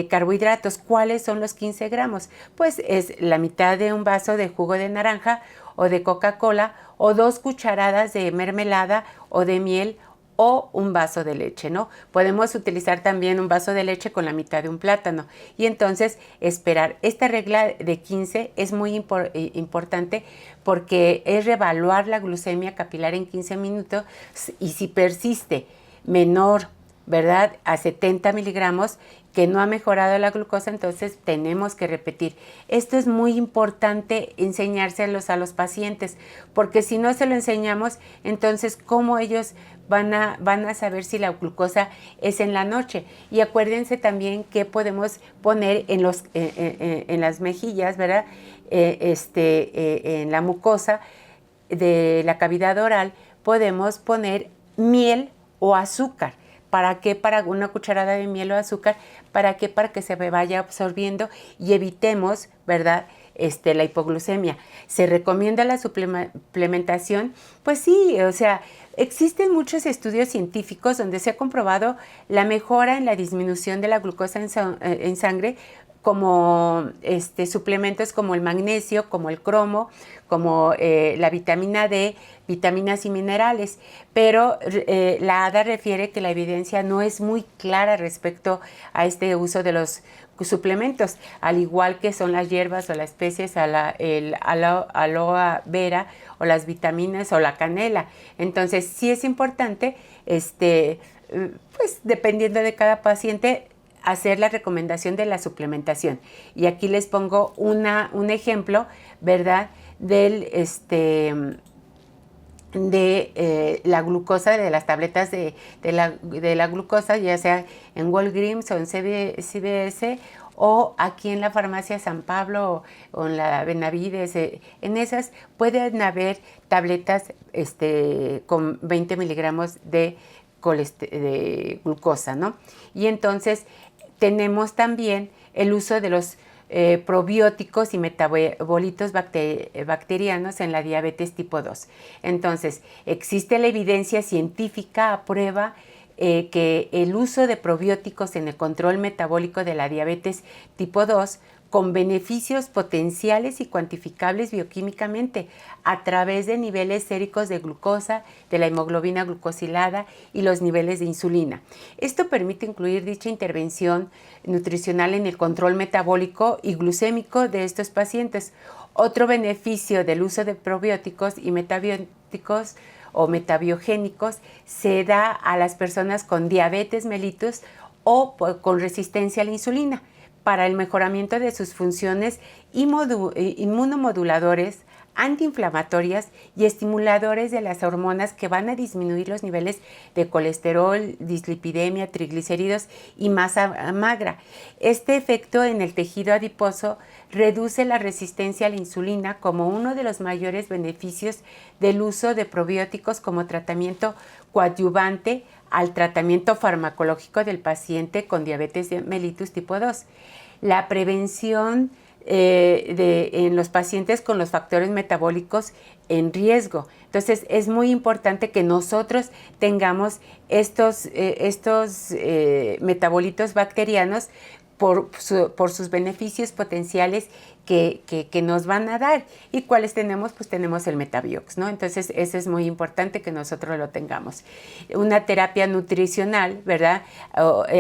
carbohidratos. ¿Cuáles son los 15 gramos? Pues es la mitad de un vaso de jugo de naranja o de Coca-Cola, o 2 cucharadas de mermelada o de miel o un vaso de leche, ¿no? Podemos utilizar también un vaso de leche con la mitad de un plátano y entonces esperar. Esta regla de 15 es muy importante porque es reevaluar la glucemia capilar en 15 minutos y si persiste menor, ¿verdad?, a 70 miligramos, que no ha mejorado la glucosa, entonces tenemos que repetir. Esto es muy importante enseñárselos a los pacientes, porque si no se lo enseñamos, entonces ¿cómo ellos van a saber si la glucosa es en la noche? Y acuérdense también que podemos poner en las mejillas, ¿verdad?, en la mucosa de la cavidad oral, podemos poner miel o azúcar. ¿Para qué? Para una cucharada de miel o azúcar. ¿Para qué? Para que se vaya absorbiendo y evitemos, ¿verdad?, la hipoglucemia. ¿Se recomienda la suplementación? Pues sí, o sea, existen muchos estudios científicos donde se ha comprobado la mejora en la disminución de la glucosa en sangre, como suplementos como el magnesio, como el cromo, como la vitamina D, vitaminas y minerales. Pero la ADA refiere que la evidencia no es muy clara respecto a este uso de los suplementos, al igual que son las hierbas o las especies, el aloe vera o las vitaminas o la canela. Entonces sí es importante, pues dependiendo de cada paciente, hacer la recomendación de la suplementación. Y aquí les pongo un ejemplo, ¿verdad?, de la glucosa, de las tabletas de la glucosa, ya sea en Walgreens o en CVS o aquí en la farmacia San Pablo o en la Benavides. En esas pueden haber tabletas con 20 miligramos de glucosa, ¿no? Y entonces tenemos también el uso de los probióticos y metabolitos bacterianos en la diabetes tipo 2. Entonces, existe la evidencia científica a prueba que el uso de probióticos en el control metabólico de la diabetes tipo 2 con beneficios potenciales y cuantificables bioquímicamente a través de niveles séricos de glucosa, de la hemoglobina glucosilada y los niveles de insulina. Esto permite incluir dicha intervención nutricional en el control metabólico y glucémico de estos pacientes. Otro beneficio del uso de probióticos y metabióticos o metabiogénicos se da a las personas con diabetes mellitus o con resistencia a la insulina, para el mejoramiento de sus funciones inmunomoduladores, antiinflamatorias y estimuladores de las hormonas que van a disminuir los niveles de colesterol, dislipidemia, triglicéridos y masa magra. Este efecto en el tejido adiposo reduce la resistencia a la insulina como uno de los mayores beneficios del uso de probióticos como tratamiento coadyuvante al tratamiento farmacológico del paciente con diabetes mellitus tipo 2. La prevención en los pacientes con los factores metabólicos en riesgo. Entonces, es muy importante que nosotros tengamos estos metabolitos bacterianos por sus beneficios potenciales que nos van a dar. ¿Y cuáles tenemos? Pues tenemos el Metabiox, ¿no? Entonces, eso es muy importante que nosotros lo tengamos. Una terapia nutricional, ¿verdad?,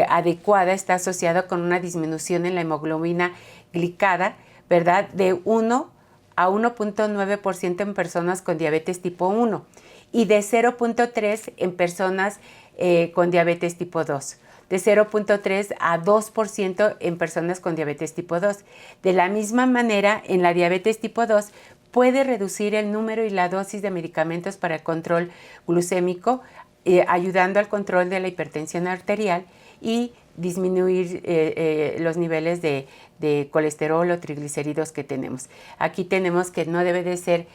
adecuada está asociada con una disminución en la hemoglobina glicada, ¿verdad?, de 1 a 1.9% en personas con diabetes tipo 1 y de 0.3 en personas con diabetes tipo 2. De 0.3 a 2% en personas con diabetes tipo 2. De la misma manera, en la diabetes tipo 2 puede reducir el número y la dosis de medicamentos para el control glucémico, ayudando al control de la hipertensión arterial y disminuir los niveles de colesterol o triglicéridos que tenemos. Aquí tenemos que no debe de ser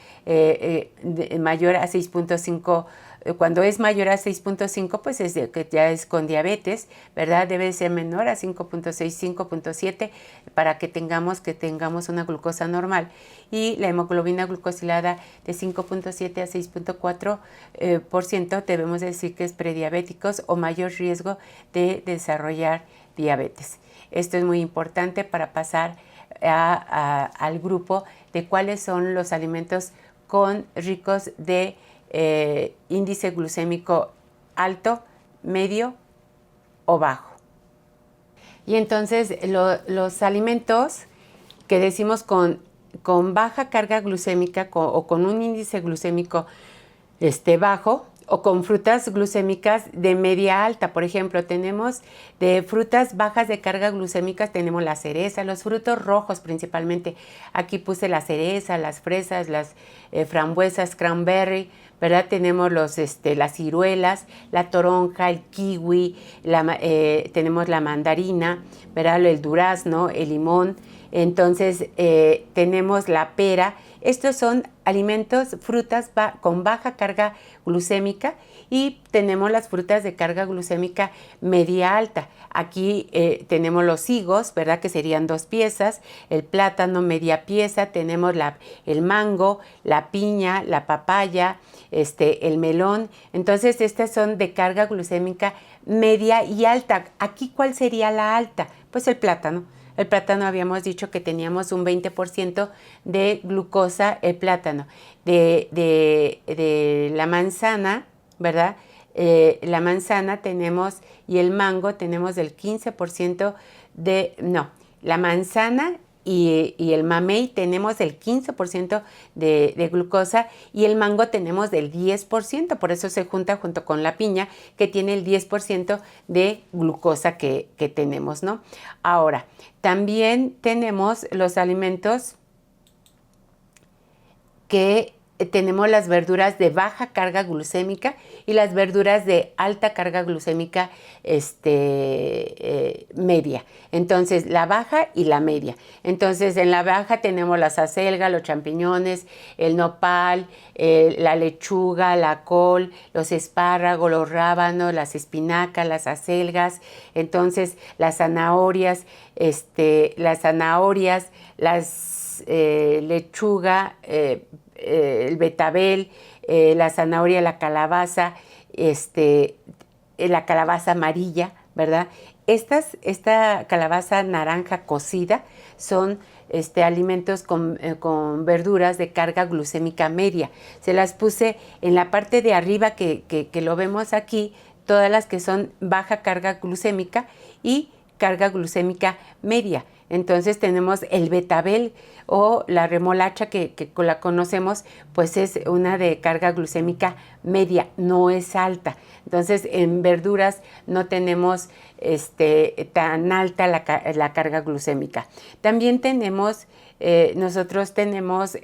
mayor a 6.5. Cuando es mayor a 6.5, pues que ya es con diabetes, ¿verdad? Debe ser menor a 5.6, 5.7 para que tengamos una glucosa normal. Y la hemoglobina glucosilada de 5.7 a 6.4% debemos decir que es prediabéticos o mayor riesgo de desarrollar diabetes. Esto es muy importante para pasar al grupo de cuáles son los alimentos ricos de índice glucémico alto, medio o bajo. Y entonces los alimentos que decimos con baja carga glucémica o con un índice glucémico bajo, o con frutas glucémicas de media alta. Por ejemplo, tenemos de frutas bajas de carga glucémica, tenemos la cereza, los frutos rojos principalmente. Aquí puse la cereza, las fresas, las frambuesas, cranberry, ¿verdad? Tenemos las ciruelas, la toronja, el kiwi, tenemos la mandarina, ¿verdad? El durazno, el limón. Entonces, tenemos la pera. Estos son alimentos, frutas con baja carga glucémica, y tenemos las frutas de carga glucémica media alta. Aquí tenemos los higos, ¿verdad? Que serían 2 piezas, el plátano media pieza, tenemos el mango, la piña, la papaya, el melón. Entonces, estas son de carga glucémica media y alta. Aquí, ¿cuál sería la alta? Pues el plátano. El plátano habíamos dicho que teníamos un 20% de glucosa, el plátano. De la manzana, ¿verdad? La manzana tenemos, y el mango tenemos del 15% la manzana y el mamey tenemos el 15% de glucosa, y el mango tenemos del 10%, por eso se junta junto con la piña, que tiene el 10% de glucosa que tenemos, ¿no? Ahora, también tenemos los alimentos que tenemos las verduras de baja carga glucémica y las verduras de alta carga glucémica media. Entonces, la baja y la media. Entonces, en la baja tenemos las acelgas, los champiñones, el nopal, la lechuga, la col, los espárragos, los rábanos, las espinacas, las acelgas. Entonces, las zanahorias, lechuga, el betabel, la zanahoria, la calabaza, la calabaza amarilla, ¿verdad? Esta calabaza naranja cocida son alimentos con verduras de carga glucémica media. Se las puse en la parte de arriba que lo vemos aquí, todas las que son baja carga glucémica y carga glucémica media. Entonces tenemos el betabel o la remolacha que la conocemos, pues es una de carga glucémica media, no es alta. Entonces en verduras no tenemos tan alta la carga glucémica. También tenemos, nosotros tenemos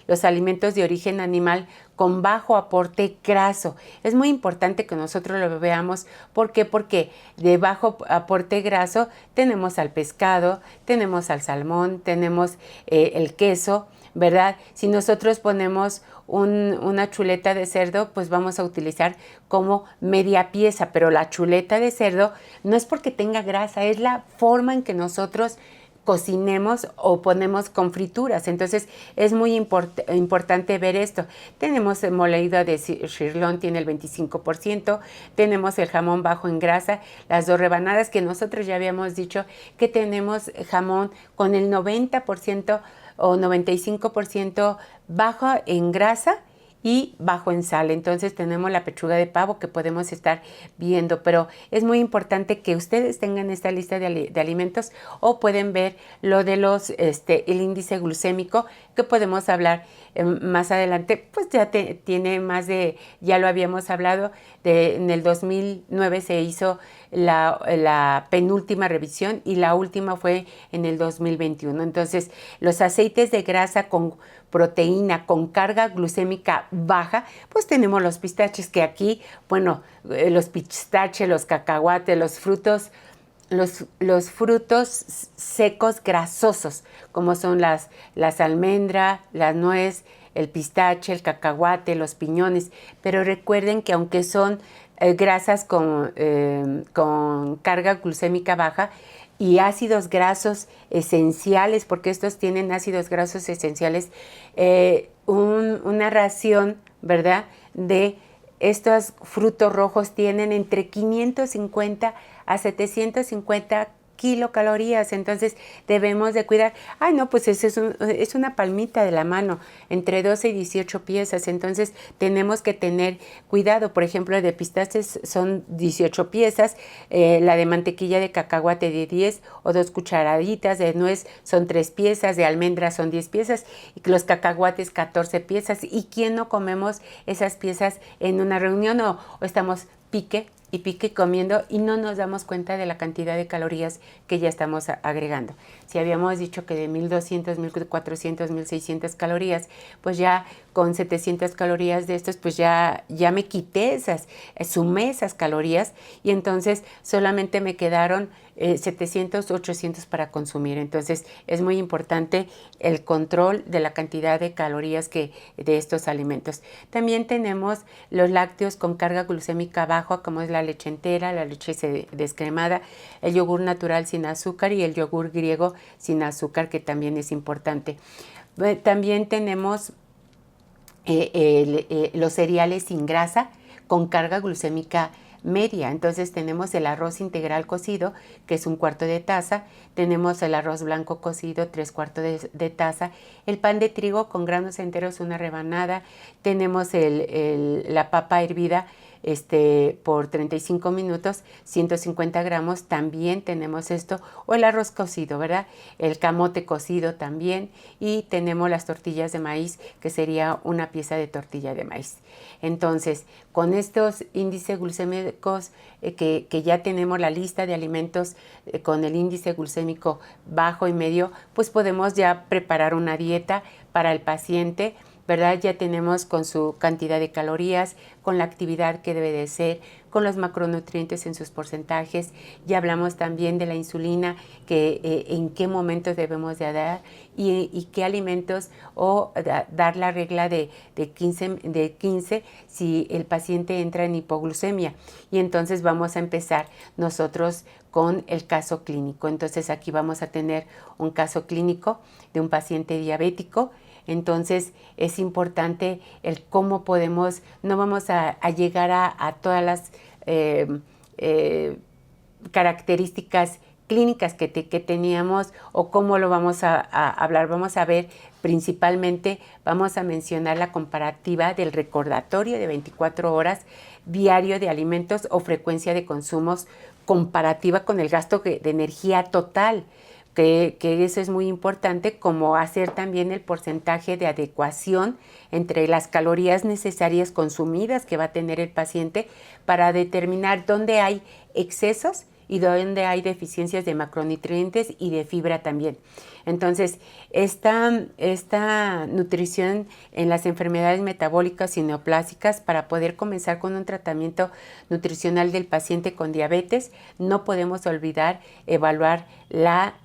los alimentos de origen animal con bajo aporte graso. Es muy importante que nosotros lo veamos. ¿Por qué? Porque de bajo aporte graso tenemos al pescado, tenemos al salmón, tenemos el queso, ¿verdad? Si nosotros ponemos una chuleta de cerdo, pues vamos a utilizar como media pieza, pero la chuleta de cerdo no es porque tenga grasa, es la forma en que nosotros cocinemos o ponemos con frituras. Entonces es muy importante ver esto. Tenemos el molido de sirloin, tiene el 25%, tenemos el jamón bajo en grasa, las 2 rebanadas que nosotros ya habíamos dicho que tenemos jamón con el 90% o 95% bajo en grasa y bajo en sal. Entonces tenemos la pechuga de pavo que podemos estar viendo, pero es muy importante que ustedes tengan esta lista de alimentos, o pueden ver lo de el índice glucémico, que podemos hablar más adelante. Pues ya tiene más ya lo habíamos hablado, en el 2009 se hizo la penúltima revisión y la última fue en el 2021. Entonces, los aceites de grasa con proteína con carga glucémica baja, pues tenemos los pistaches, que aquí, bueno, los pistaches, los cacahuates, los frutos secos grasosos, como son las almendras, la nuez, el pistache, el cacahuate, los piñones. Pero recuerden que aunque son grasas con carga glucémica baja y ácidos grasos esenciales, porque estos tienen ácidos grasos esenciales, una ración, ¿verdad?, de estos frutos rojos tienen entre 550 a 750 kilocalorías, entonces debemos de cuidar. Ay, no, pues es una palmita de la mano, entre 12 y 18 piezas, entonces tenemos que tener cuidado. Por ejemplo, de pistaches son 18 piezas, la de mantequilla de cacahuate de 10 o 2 cucharaditas, de nuez son 3 piezas, de almendras son 10 piezas, y los cacahuates 14 piezas. ¿Y quién no comemos esas piezas en una reunión o estamos pique y pique comiendo y no nos damos cuenta de la cantidad de calorías que ya estamos agregando? Si habíamos dicho que de 1200, 1400, 1600 calorías, pues ya con 700 calorías de estos, pues ya me quité sumé esas calorías y entonces solamente me quedaron 700, 800 para consumir. Entonces es muy importante el control de la cantidad de calorías de estos alimentos. También tenemos los lácteos con carga glucémica baja, como es la leche entera, la leche descremada, el yogur natural sin azúcar y el yogur griego sin azúcar, que también es importante. También tenemos los cereales sin grasa con carga glucémica media. Entonces tenemos el arroz integral cocido, que es 1/4 de taza, tenemos el arroz blanco cocido, 3/4 de taza, el pan de trigo con granos enteros, 1 rebanada, tenemos la papa hervida por 35 minutos, 150 gramos, también tenemos esto, o el arroz cocido, ¿verdad? El camote cocido también, y tenemos las tortillas de maíz, que sería 1 pieza de tortilla de maíz. Entonces, con estos índices glucémicos, que ya tenemos la lista de alimentos con el índice glucémico bajo y medio, pues podemos ya preparar una dieta para el paciente, ¿verdad? Ya tenemos con su cantidad de calorías, con la actividad que debe de ser, con los macronutrientes en sus porcentajes. Ya hablamos también de la insulina, que en qué momentos debemos de dar y qué alimentos, o dar la regla de 15 si el paciente entra en hipoglucemia. Y entonces vamos a empezar nosotros con el caso clínico. Entonces aquí vamos a tener un caso clínico de un paciente diabético. Entonces es importante el cómo podemos, no vamos a llegar a todas las características clínicas que teníamos o cómo lo vamos a hablar. Vamos a ver principalmente, vamos a mencionar la comparativa del recordatorio de 24 horas diario de alimentos o frecuencia de consumos comparativa con el gasto de energía total. Que eso es muy importante, como hacer también el porcentaje de adecuación entre las calorías necesarias consumidas que va a tener el paciente para determinar dónde hay excesos y dónde hay deficiencias de macronutrientes y de fibra también. Entonces, esta nutrición en las enfermedades metabólicas y neoplásicas, para poder comenzar con un tratamiento nutricional del paciente con diabetes, no podemos olvidar evaluar la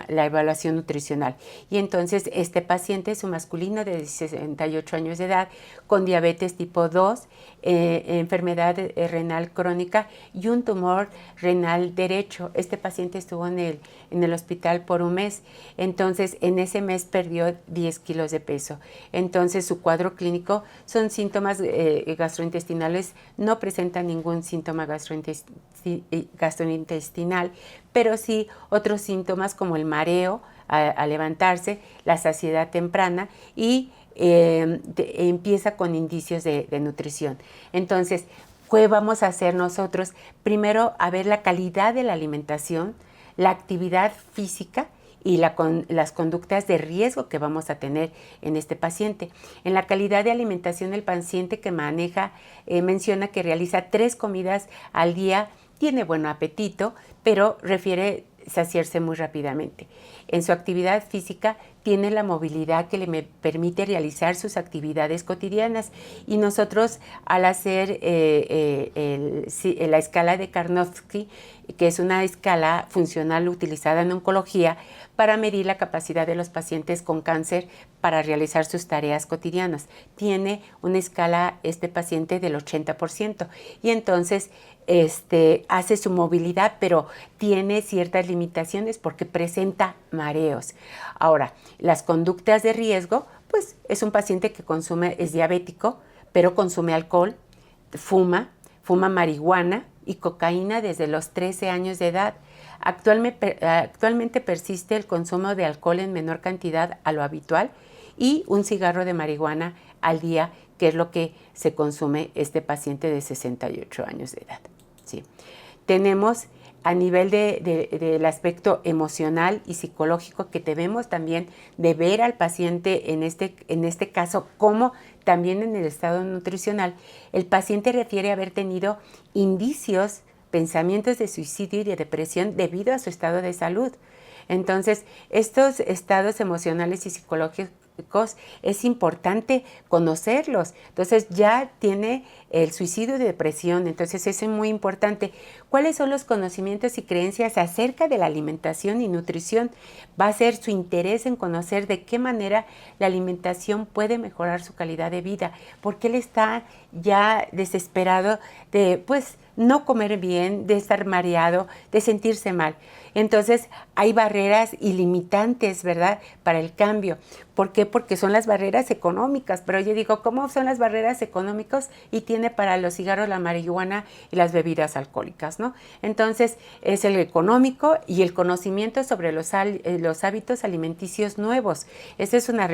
evaluación nutricional. Y entonces, este paciente es un masculino de 68 años de edad, con diabetes tipo 2, enfermedad renal crónica y un tumor renal derecho. Este paciente estuvo en el hospital por un mes. Entonces, en ese mes perdió 10 kilos de peso. Entonces, su cuadro clínico son síntomas gastrointestinales, no presenta ningún síntoma gastrointestinal, pero sí otros síntomas como el mareo al levantarse, la saciedad temprana y empieza con indicios de nutrición. Entonces, ¿qué vamos a hacer nosotros? Primero, a ver la calidad de la alimentación, la actividad física y las conductas de riesgo que vamos a tener en este paciente. En la calidad de alimentación, el paciente que menciona que realiza 3 comidas al día, tiene buen apetito, pero refiere saciarse muy rápidamente. En su actividad física tiene la movilidad que le permite realizar sus actividades cotidianas, y nosotros, al hacer la escala de Karnofsky, que es una escala funcional utilizada en oncología para medir la capacidad de los pacientes con cáncer para realizar sus tareas cotidianas, tiene una escala este paciente del 80%, y entonces hace su movilidad, pero tiene ciertas limitaciones porque presenta mareos. Ahora, las conductas de riesgo, pues es un paciente que es diabético, pero consume alcohol, fuma marihuana y cocaína desde los 13 años de edad. Actualmente persiste el consumo de alcohol en menor cantidad a lo habitual y un cigarro de marihuana al día, que es lo que se consume este paciente de 68 años de edad. ¿Sí? Tenemos a nivel del aspecto emocional y psicológico, que debemos también de ver al paciente en este caso, como también en el estado nutricional. El paciente refiere haber tenido indicios, pensamientos de suicidio y de depresión debido a su estado de salud. Entonces, estos estados emocionales y psicológicos es importante conocerlos. Entonces ya tiene el suicidio de depresión, entonces eso es muy importante. ¿Cuáles son los conocimientos y creencias acerca de la alimentación y nutrición? Va a ser su interés en conocer de qué manera la alimentación puede mejorar su calidad de vida, porque él está ya desesperado de no comer bien, de estar mareado, de sentirse mal. Entonces hay barreras ilimitantes, ¿verdad?, para el cambio. ¿Por qué? Porque son las barreras económicas. Pero yo digo, ¿cómo son las barreras económicas? Y tiene para los cigarros, la marihuana y las bebidas alcohólicas, ¿no? Entonces es el económico y el conocimiento sobre los hábitos alimenticios nuevos. Esa es una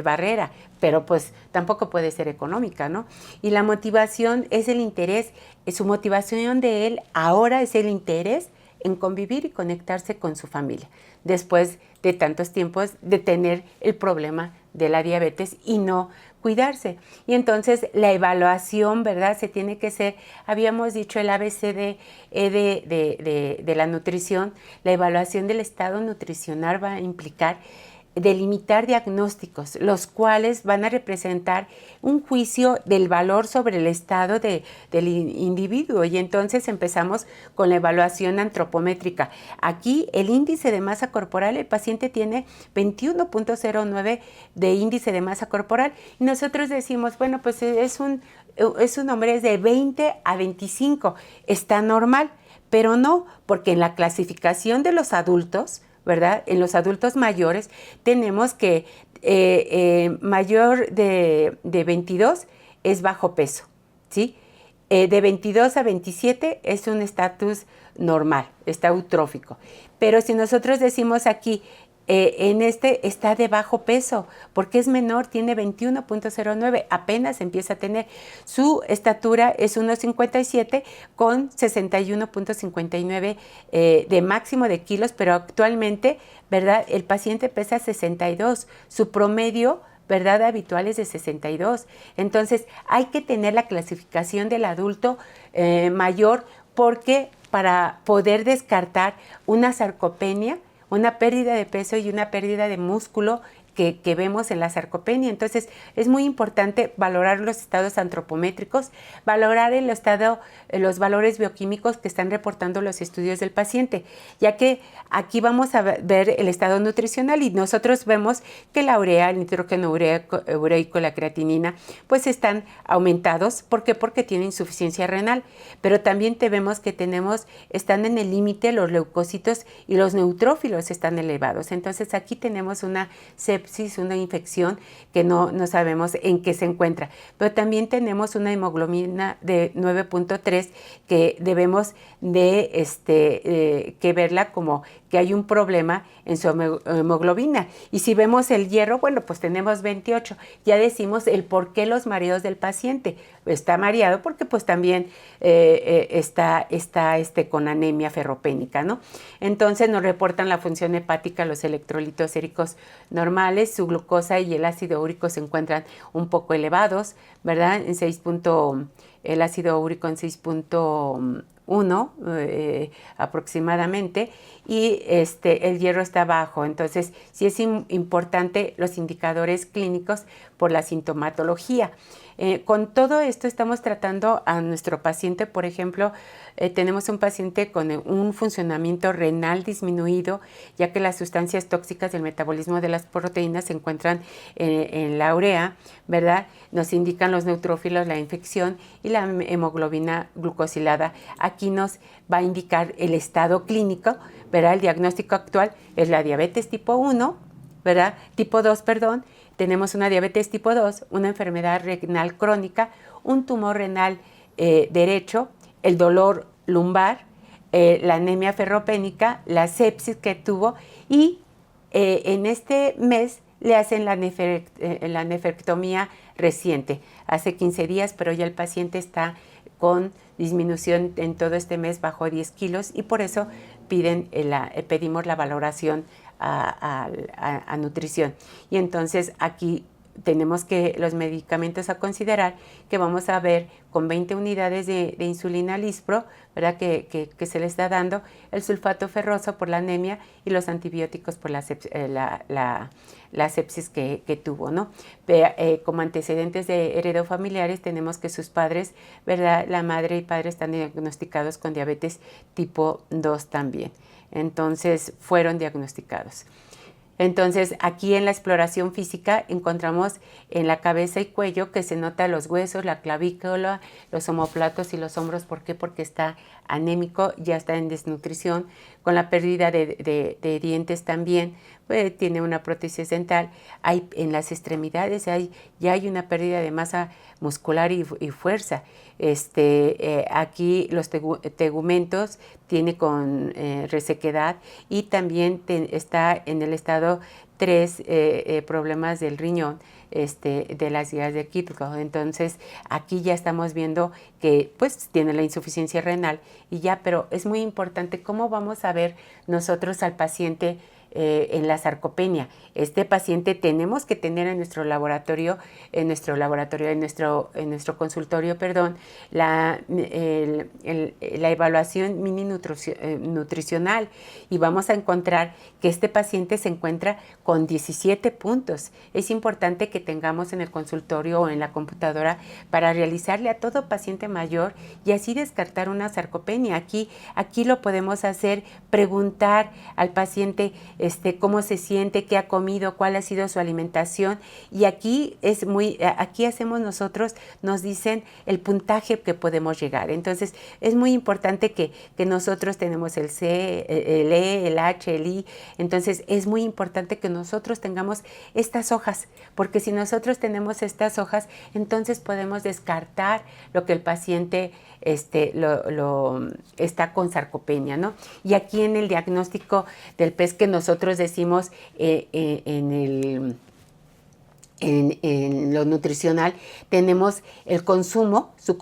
barrera, pero pues tampoco puede ser económica, ¿no? Y la motivación es el interés. Su motivación de él ahora es el interés en convivir y conectarse con su familia, después de tantos tiempos de tener el problema de la diabetes y no cuidarse. Y entonces la evaluación, ¿verdad?, se tiene que hacer, habíamos dicho el ABC de la nutrición. La evaluación del estado nutricional va a implicar delimitar diagnósticos, los cuales van a representar un juicio del valor sobre el estado del individuo. Y entonces empezamos con la evaluación antropométrica. Aquí el índice de masa corporal, el paciente tiene 21.09 de índice de masa corporal. Y nosotros decimos, bueno, pues es un hombre de 20 a 25, está normal, pero no, porque en la clasificación de los adultos, ¿verdad?, en los adultos mayores tenemos que mayor de 22 es bajo peso, ¿sí? De 22 a 27 es un estatus normal, está eutrófico. Pero si nosotros decimos aquí, en este está de bajo peso, porque es menor, tiene 21.09, apenas empieza a tener. Su estatura es 1,57 con 61.59 de máximo de kilos, pero actualmente, ¿verdad?, el paciente pesa 62, su promedio, ¿verdad?, habitual es de 62. Entonces hay que tener la clasificación del adulto mayor, porque para poder descartar una sarcopenia, una pérdida de peso y una pérdida de músculo que vemos en la sarcopenia. Entonces es muy importante valorar los estados antropométricos, valorar los valores bioquímicos que están reportando los estudios del paciente, ya que aquí vamos a ver el estado nutricional y nosotros vemos que la urea, el nitrógeno ureico, la creatinina, pues están aumentados. ¿Por qué? Porque tiene insuficiencia renal, pero también vemos que están en el límite los leucocitos y los neutrófilos están elevados. Entonces aquí tenemos una sepsis, una infección que no sabemos en qué se encuentra. Pero también tenemos una hemoglobina de 9.3 que debemos de que verla como que hay un problema en su hemoglobina. Y si vemos el hierro, bueno, pues tenemos 28. Ya decimos el por qué los mareos del paciente. Está mareado porque pues también está con anemia ferropénica, ¿no? Entonces nos reportan la función hepática, los electrolitos séricos normales, su glucosa y el ácido úrico se encuentran un poco elevados, ¿verdad? El ácido úrico en 6.1 aproximadamente, y el hierro está bajo. Entonces sí es importante los indicadores clínicos por la sintomatología. Con todo esto estamos tratando a nuestro paciente. Por ejemplo, tenemos un paciente con un funcionamiento renal disminuido, ya que las sustancias tóxicas del metabolismo de las proteínas se encuentran en la urea, ¿verdad? Nos indican los neutrófilos, la infección y la hemoglobina glucosilada. Aquí nos va a indicar el estado clínico, ¿verdad? El diagnóstico actual es la diabetes tipo 1, ¿verdad? Tipo 2, perdón. Tenemos una diabetes tipo 2, una enfermedad renal crónica, un tumor renal derecho, el dolor lumbar, la anemia ferropénica, la sepsis que tuvo y en este mes le hacen la nefrectomía reciente, hace 15 días, pero ya el paciente está con disminución en todo este mes, bajó 10 kilos y por eso pedimos la valoración a nutrición. Y entonces aquí tenemos que los medicamentos a considerar, que vamos a ver con 20 unidades de insulina Lispro, ¿verdad? Que se le está dando, el sulfato ferroso por la anemia y los antibióticos por la sepsis que tuvo, ¿no? Como antecedentes de heredofamiliares tenemos que sus padres, ¿verdad? La madre y padre están diagnosticados con diabetes tipo 2 también. Entonces fueron diagnosticados. Entonces, aquí en la exploración física encontramos en la cabeza y cuello que se nota los huesos, la clavícula, los omóplatos y los hombros. ¿Por qué? Porque está anémico, ya está en desnutrición, con la pérdida de dientes también, pues, tiene una prótesis dental. En las extremidades ya hay una pérdida de masa muscular y fuerza. Aquí los tegumentos tiene con resequedad y también está en el estado 3 problemas del riñón, de las vías de Kirchhoff. Entonces aquí ya estamos viendo que pues tiene la insuficiencia renal y ya, pero es muy importante cómo vamos a ver nosotros al paciente en la sarcopenia. Este paciente tenemos que tener en nuestro consultorio, perdón, la evaluación mini nutricional y vamos a encontrar que este paciente se encuentra con 17 puntos. Es importante que tengamos en el consultorio o en la computadora para realizarle a todo paciente mayor y así descartar una sarcopenia. Aquí lo podemos hacer, preguntar al paciente cómo se siente, qué ha comido, cuál ha sido su alimentación y aquí hacemos nosotros, nos dicen el puntaje que podemos llegar. Entonces es muy importante que nosotros tenemos el C, el E, el H, el I, entonces es muy importante que nosotros tengamos estas hojas, porque si nosotros tenemos estas hojas, entonces podemos descartar lo que el paciente está con sarcopenia, ¿no? Y aquí en el diagnóstico del PES que nosotros decimos en lo nutricional, tenemos el consumo, su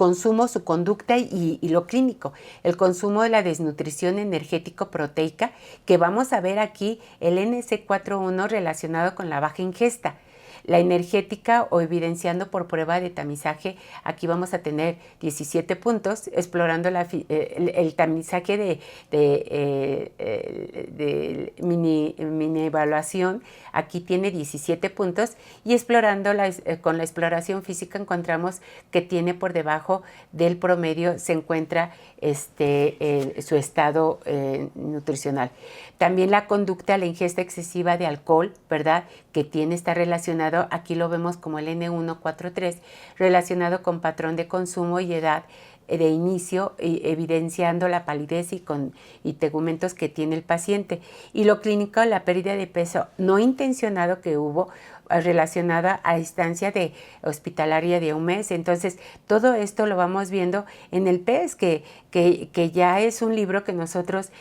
conducta y lo clínico. El consumo de la desnutrición energético-proteica, que vamos a ver aquí el NC41 relacionado con la baja ingesta. La energética o evidenciando por prueba de tamizaje, aquí vamos a tener 17 puntos, explorando el tamizaje de mini evaluación, aquí tiene 17 puntos y explorando con la exploración física encontramos que tiene por debajo del promedio, se encuentra su estado nutricional. También la conducta, la ingesta excesiva de alcohol, ¿verdad? Que está relacionado, aquí lo vemos como el N143, relacionado con patrón de consumo y edad de inicio, evidenciando la palidez y tegumentos que tiene el paciente. Y lo clínico, la pérdida de peso no intencionado que hubo relacionada a instancia hospitalaria de un mes. Entonces, todo esto lo vamos viendo en el PES, que ya es un libro que nosotros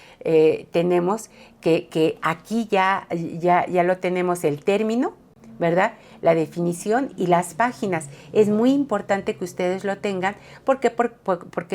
tenemos, que aquí ya lo tenemos el término, ¿verdad? La definición y las páginas. Es muy importante que ustedes lo tengan porque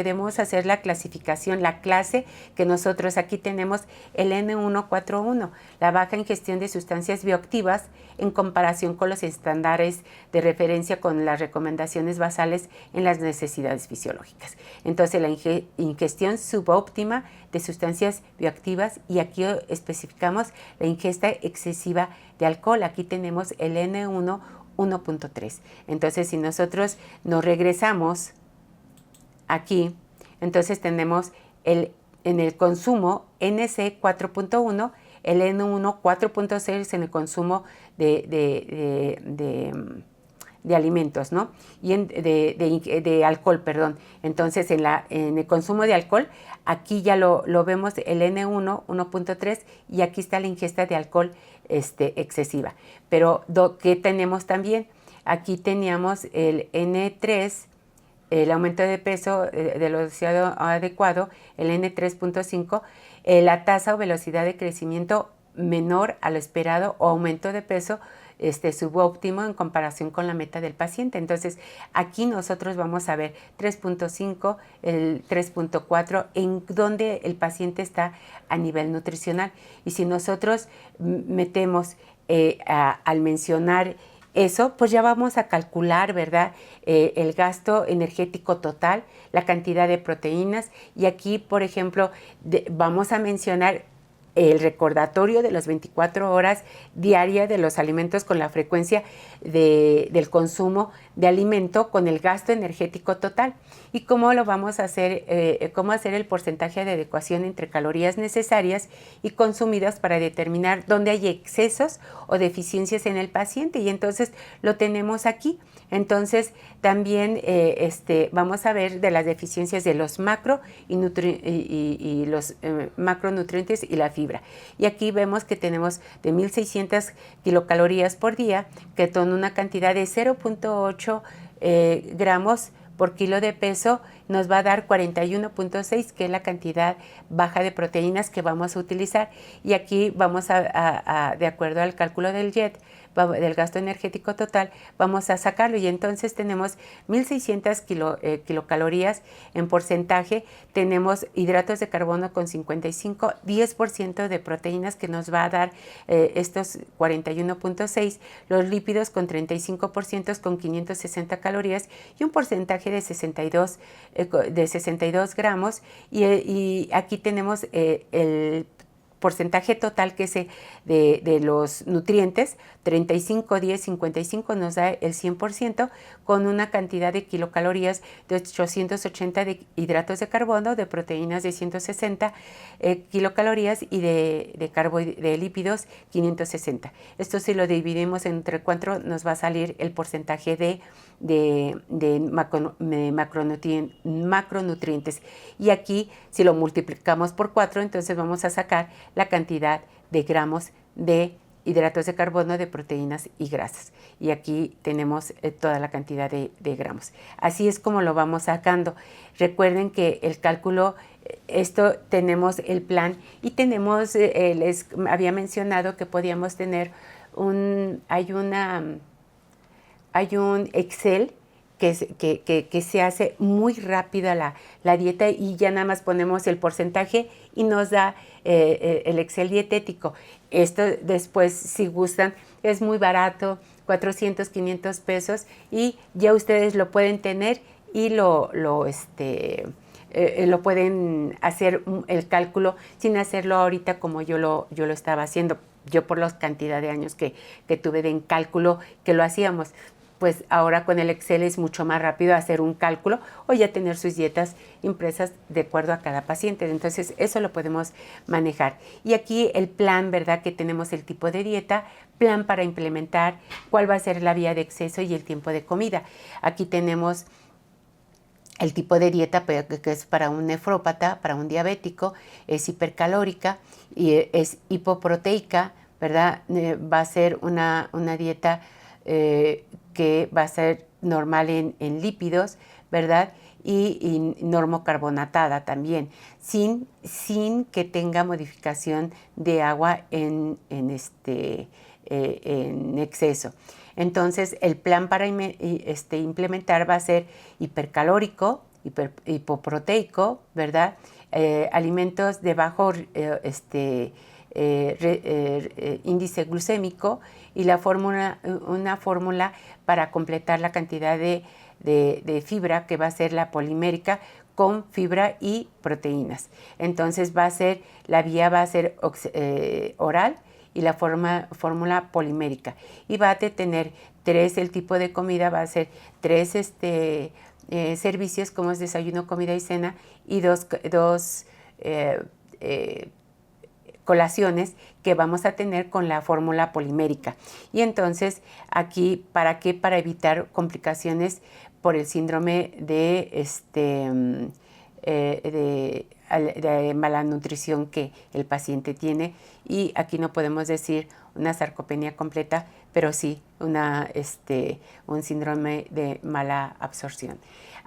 debemos hacer la clasificación, la clase que nosotros aquí tenemos, el N141, la baja ingestión de sustancias bioactivas en comparación con los estándares de referencia con las recomendaciones basales en las necesidades fisiológicas. Entonces, la ingestión subóptima de sustancias bioactivas y aquí especificamos la ingesta excesiva de alcohol. Aquí tenemos el N1 1.3. Entonces, si nosotros nos regresamos aquí, entonces tenemos en el consumo NC 4.1, el N1 4.6 en el consumo de alimentos, ¿no? Y de alcohol, perdón. Entonces, en el consumo de alcohol, aquí ya lo vemos el N1 1.3 y aquí está la ingesta de alcohol excesiva. Pero, ¿qué tenemos también? Aquí teníamos el N3 el aumento de peso del océano adecuado, el N3.5, la tasa o velocidad de crecimiento menor a lo esperado o aumento de peso subóptimo en comparación con la meta del paciente. Entonces, aquí nosotros vamos a ver 3.5, el 3.4, en donde el paciente está a nivel nutricional. Y si nosotros metemos al mencionar eso, pues ya vamos a calcular, ¿verdad? El gasto energético total, la cantidad de proteínas. Y aquí, por ejemplo, vamos a mencionar el recordatorio de las 24 horas diarias de los alimentos con la frecuencia del consumo de alimento con el gasto energético total. ¿Y cómo lo vamos a hacer? Cómo hacer el porcentaje de adecuación entre calorías necesarias y consumidas para determinar dónde hay excesos o deficiencias en el paciente. Y entonces lo tenemos aquí. Entonces también vamos a ver de las deficiencias de los macro y los macronutrientes y la fibra. Y aquí vemos que tenemos de 1.600 kilocalorías por día, que son una cantidad de 0.8 gramos por kilo de peso, nos va a dar 41.6, que es la cantidad baja de proteínas que vamos a utilizar. Y aquí vamos de acuerdo al cálculo del JET, del gasto energético total, vamos a sacarlo. Y entonces tenemos 1.600 kilocalorías en porcentaje, tenemos hidratos de carbono con 55, 10% de proteínas que nos va a dar estos 41.6, los lípidos con 35% con 560 calorías y un porcentaje de 62 gramos. Y aquí tenemos el porcentaje total que es de los nutrientes, 35, 10, 55 nos da el 100%, con una cantidad de kilocalorías de 880 de hidratos de carbono, de proteínas de 160 kilocalorías y de lípidos 560. Esto si lo dividimos entre 4 nos va a salir el porcentaje de macronutrientes. Y aquí si lo multiplicamos por 4, entonces vamos a sacar la cantidad de gramos de hidratos de carbono, de proteínas y grasas. Y aquí tenemos toda la cantidad de gramos. Así es como lo vamos sacando. Recuerden que el cálculo, tenemos el plan y tenemos, les había mencionado que podíamos tener hay un Excel que se hace muy rápida la dieta, y ya nada más ponemos el porcentaje y nos da el Excel dietético. Esto después, si gustan, es muy barato, 400, 500 pesos, y ya ustedes lo pueden tener y lo pueden hacer el cálculo sin hacerlo ahorita como yo lo estaba haciendo. Yo por la cantidad de años que tuve en cálculo que lo hacíamos, pues ahora con el Excel es mucho más rápido hacer un cálculo o ya tener sus dietas impresas de acuerdo a cada paciente. Entonces eso lo podemos manejar. Y aquí el plan, ¿verdad? Que tenemos el tipo de dieta, plan para implementar, cuál va a ser la vía de exceso y el tiempo de comida. Aquí tenemos el tipo de dieta que es para un nefrópata, para un diabético, es hipercalórica y es hipoproteica, ¿verdad? Va a ser una dieta que va a ser normal en lípidos, ¿verdad? Y normocarbonatada también, sin que tenga modificación de agua en exceso. Entonces, el plan para implementar va a ser hipercalórico, hipoproteico, ¿verdad? Alimentos de bajo índice glucémico, y una fórmula para completar la cantidad de fibra, que va a ser la polimérica con fibra y proteínas. Entonces la vía va a ser oral y la fórmula polimérica. Y va a tener el tipo de comida va a ser 3 servicios, como es desayuno, comida y cena, y dos colaciones que vamos a tener con la fórmula polimérica. Y entonces aquí, ¿para qué? Para evitar complicaciones por el síndrome de mala nutrición que el paciente tiene. Y aquí no podemos decir una sarcopenia completa, pero sí un síndrome de mala absorción.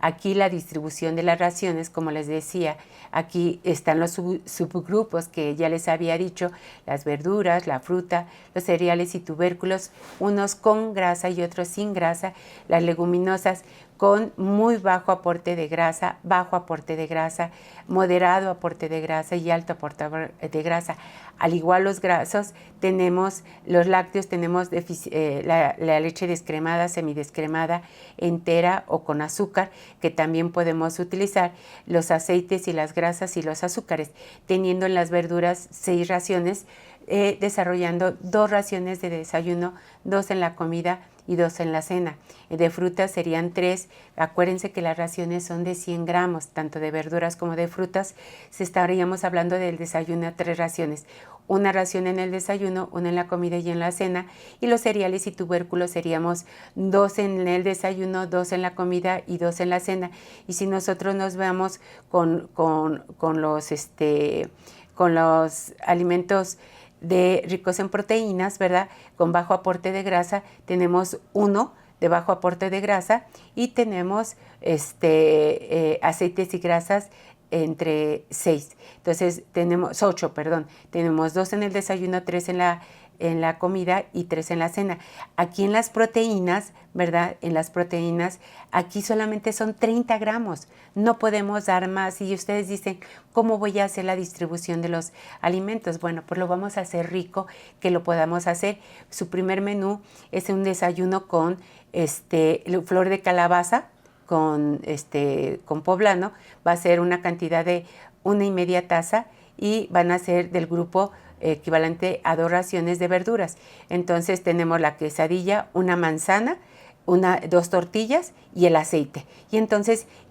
Aquí la distribución de las raciones, como les decía, aquí están los subgrupos que ya les había dicho, las verduras, la fruta, los cereales y tubérculos, unos con grasa y otros sin grasa, las leguminosas con muy bajo aporte de grasa, bajo aporte de grasa, moderado aporte de grasa y alto aporte de grasa. Al igual los grasos, tenemos los lácteos, tenemos la leche descremada, semidescremada, entera o con azúcar, que también podemos utilizar, los aceites y las grasas y los azúcares, teniendo en las verduras 6 raciones, desarrollando 2 raciones de desayuno, 2 en la comida y 2 en la cena. De frutas serían 3. Acuérdense que las raciones son de 100 gramos, tanto de verduras como de frutas. Estaríamos hablando del desayuno a 3 raciones. Una ración en el desayuno, una en la comida y en la cena. Y los cereales y tubérculos seríamos 2 en el desayuno, 2 en la comida y 2 en la cena. Y si nosotros nos vamos con los alimentos ricos en proteínas, ¿verdad? Con bajo aporte de grasa, tenemos 1 de bajo aporte de grasa y tenemos aceites y grasas entre 6. Entonces tenemos 8, perdón. Tenemos 2 en el desayuno, 3 en la comida y 3 en la cena. Aquí en las proteínas, ¿verdad? En las proteínas, aquí solamente son 30 gramos. No podemos dar más. Y ustedes dicen, ¿cómo voy a hacer la distribución de los alimentos? Bueno, pues lo vamos a hacer rico, que lo podamos hacer. Su primer menú es un desayuno con flor de calabaza, con poblano. Va a ser una cantidad de 1,5 taza y van a ser del grupo equivalente a 2 raciones de verduras. Entonces tenemos la quesadilla, una manzana, 2 tortillas y el aceite.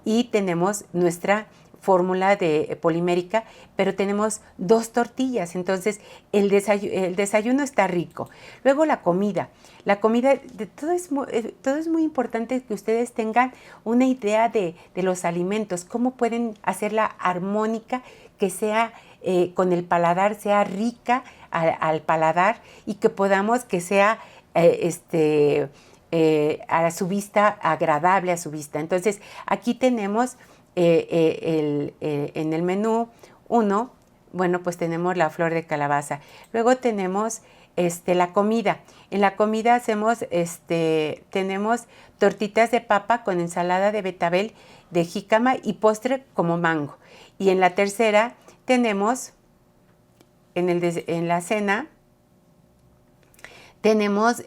Y tenemos nuestra fórmula de polimérica, pero tenemos 2 tortillas. Entonces el desayuno está rico. Luego la comida. Todo es muy importante que ustedes tengan una idea de los alimentos, cómo pueden hacerla armónica, que sea con el paladar, sea rica al paladar y que podamos que sea a su vista, agradable a su vista. Entonces aquí tenemos en el menú 1, bueno, pues tenemos la flor de calabaza. Luego tenemos la comida. En la comida tenemos tortitas de papa con ensalada de betabel, de jícama y postre como mango. Y en la tercera tenemos, en la cena, tenemos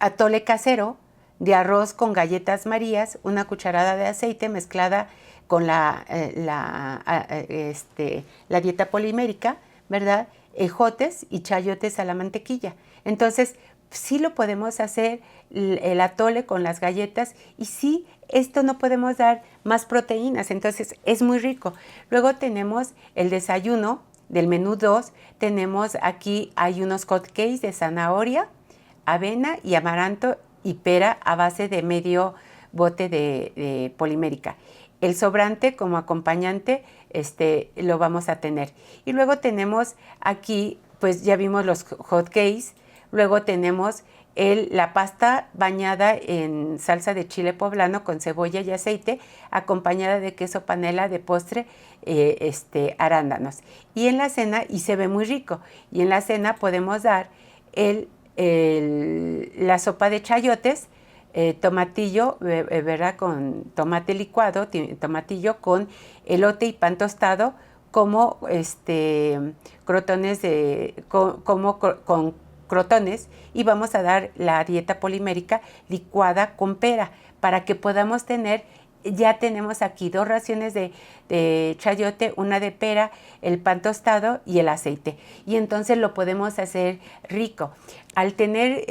atole casero de arroz con galletas marías, una cucharada de aceite mezclada con la dieta polimérica, ¿verdad? Ejotes y chayotes a la mantequilla. Entonces, sí lo podemos hacer, el atole con las galletas, y sí, esto no podemos dar más proteínas, entonces es muy rico. Luego tenemos el desayuno del menú 2, hay unos hotcakes de zanahoria, avena y amaranto y pera a base de medio bote de polimérica. El sobrante como acompañante lo vamos a tener. Y luego tenemos aquí, pues ya vimos los hotcakes. Luego tenemos la pasta bañada en salsa de chile poblano con cebolla y aceite, acompañada de queso panela de postre, arándanos. Y en la cena, y se ve muy rico, y en la cena podemos dar la sopa de chayotes, tomatillo, ¿verdad? Con tomate licuado, tomatillo con elote y pan tostado, como crotones con crotones, y vamos a dar la dieta polimérica licuada con pera para que podamos tener. Ya tenemos aquí 2 raciones de chayote, una de pera, el pan tostado y el aceite. Y entonces lo podemos hacer rico. Al tener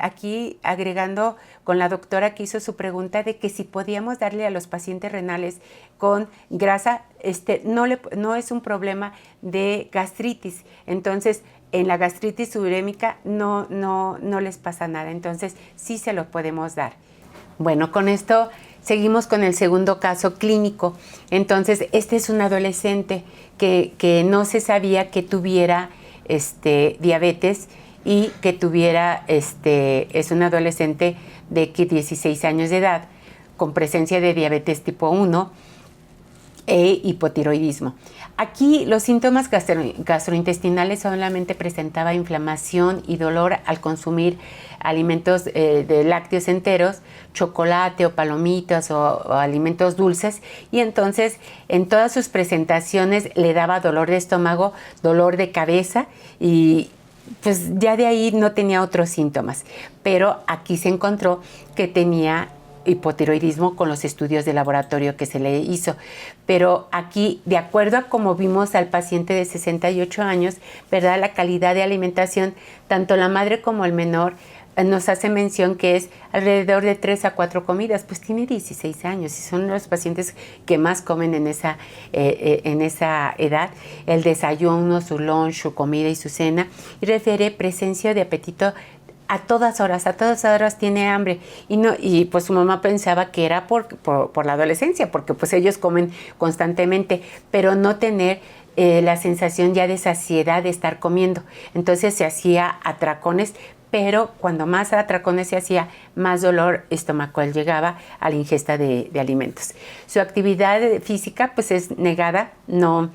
aquí agregando con la doctora que hizo su pregunta de que si podíamos darle a los pacientes renales con grasa, no es un problema de gastritis. Entonces, en la gastritis urémica no les pasa nada. Entonces, sí se lo podemos dar. Bueno, con esto seguimos con el segundo caso clínico. Entonces, este es un adolescente que no se sabía que tuviera diabetes y que tuviera, es un adolescente de 16 años de edad, con presencia de diabetes tipo 1 e hipotiroidismo. Aquí los síntomas gastrointestinales solamente presentaba inflamación y dolor al consumir alimentos de lácteos enteros, chocolate o palomitas o alimentos dulces, y entonces en todas sus presentaciones le daba dolor de estómago, dolor de cabeza, y pues ya de ahí no tenía otros síntomas. Pero aquí se encontró que tenía hipotiroidismo con los estudios de laboratorio que se le hizo. Pero aquí, de acuerdo a como vimos al paciente de 68 años, ¿verdad?, la calidad de alimentación, tanto la madre como el menor, nos hace mención que es alrededor de 3 a 4 comidas. Pues tiene 16 años y son los pacientes que más comen en esa edad. El desayuno, su lunch, su comida y su cena. Y refiere presencia de apetito a todas horas tiene hambre. Y pues su mamá pensaba que era por la adolescencia, porque pues ellos comen constantemente, pero no tener la sensación ya de saciedad de estar comiendo. Entonces se hacía atracones, pero cuando más atracones se hacía, más dolor estomacal llegaba a la ingesta de alimentos. Su actividad física pues es negada, no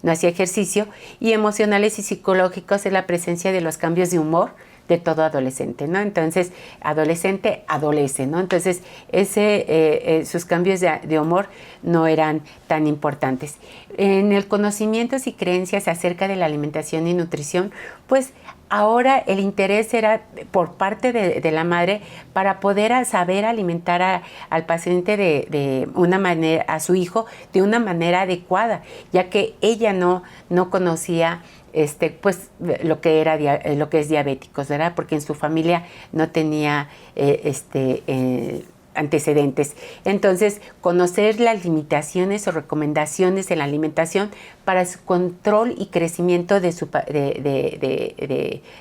hacía ejercicio, y emocionales y psicológicos es la presencia de los cambios de humor de todo adolescente, ¿no? Entonces, adolescente adolece, ¿no? Entonces, sus cambios de humor no eran tan importantes. En el conocimientos y creencias acerca de la alimentación y nutrición, pues ahora el interés era por parte de la madre para poder saber alimentar al paciente de una manera, a su hijo de una manera adecuada, ya que ella no conocía pues lo que es diabéticos, ¿verdad? Porque en su familia no tenía antecedentes. Entonces, conocer las limitaciones o recomendaciones en la alimentación para su control y crecimiento de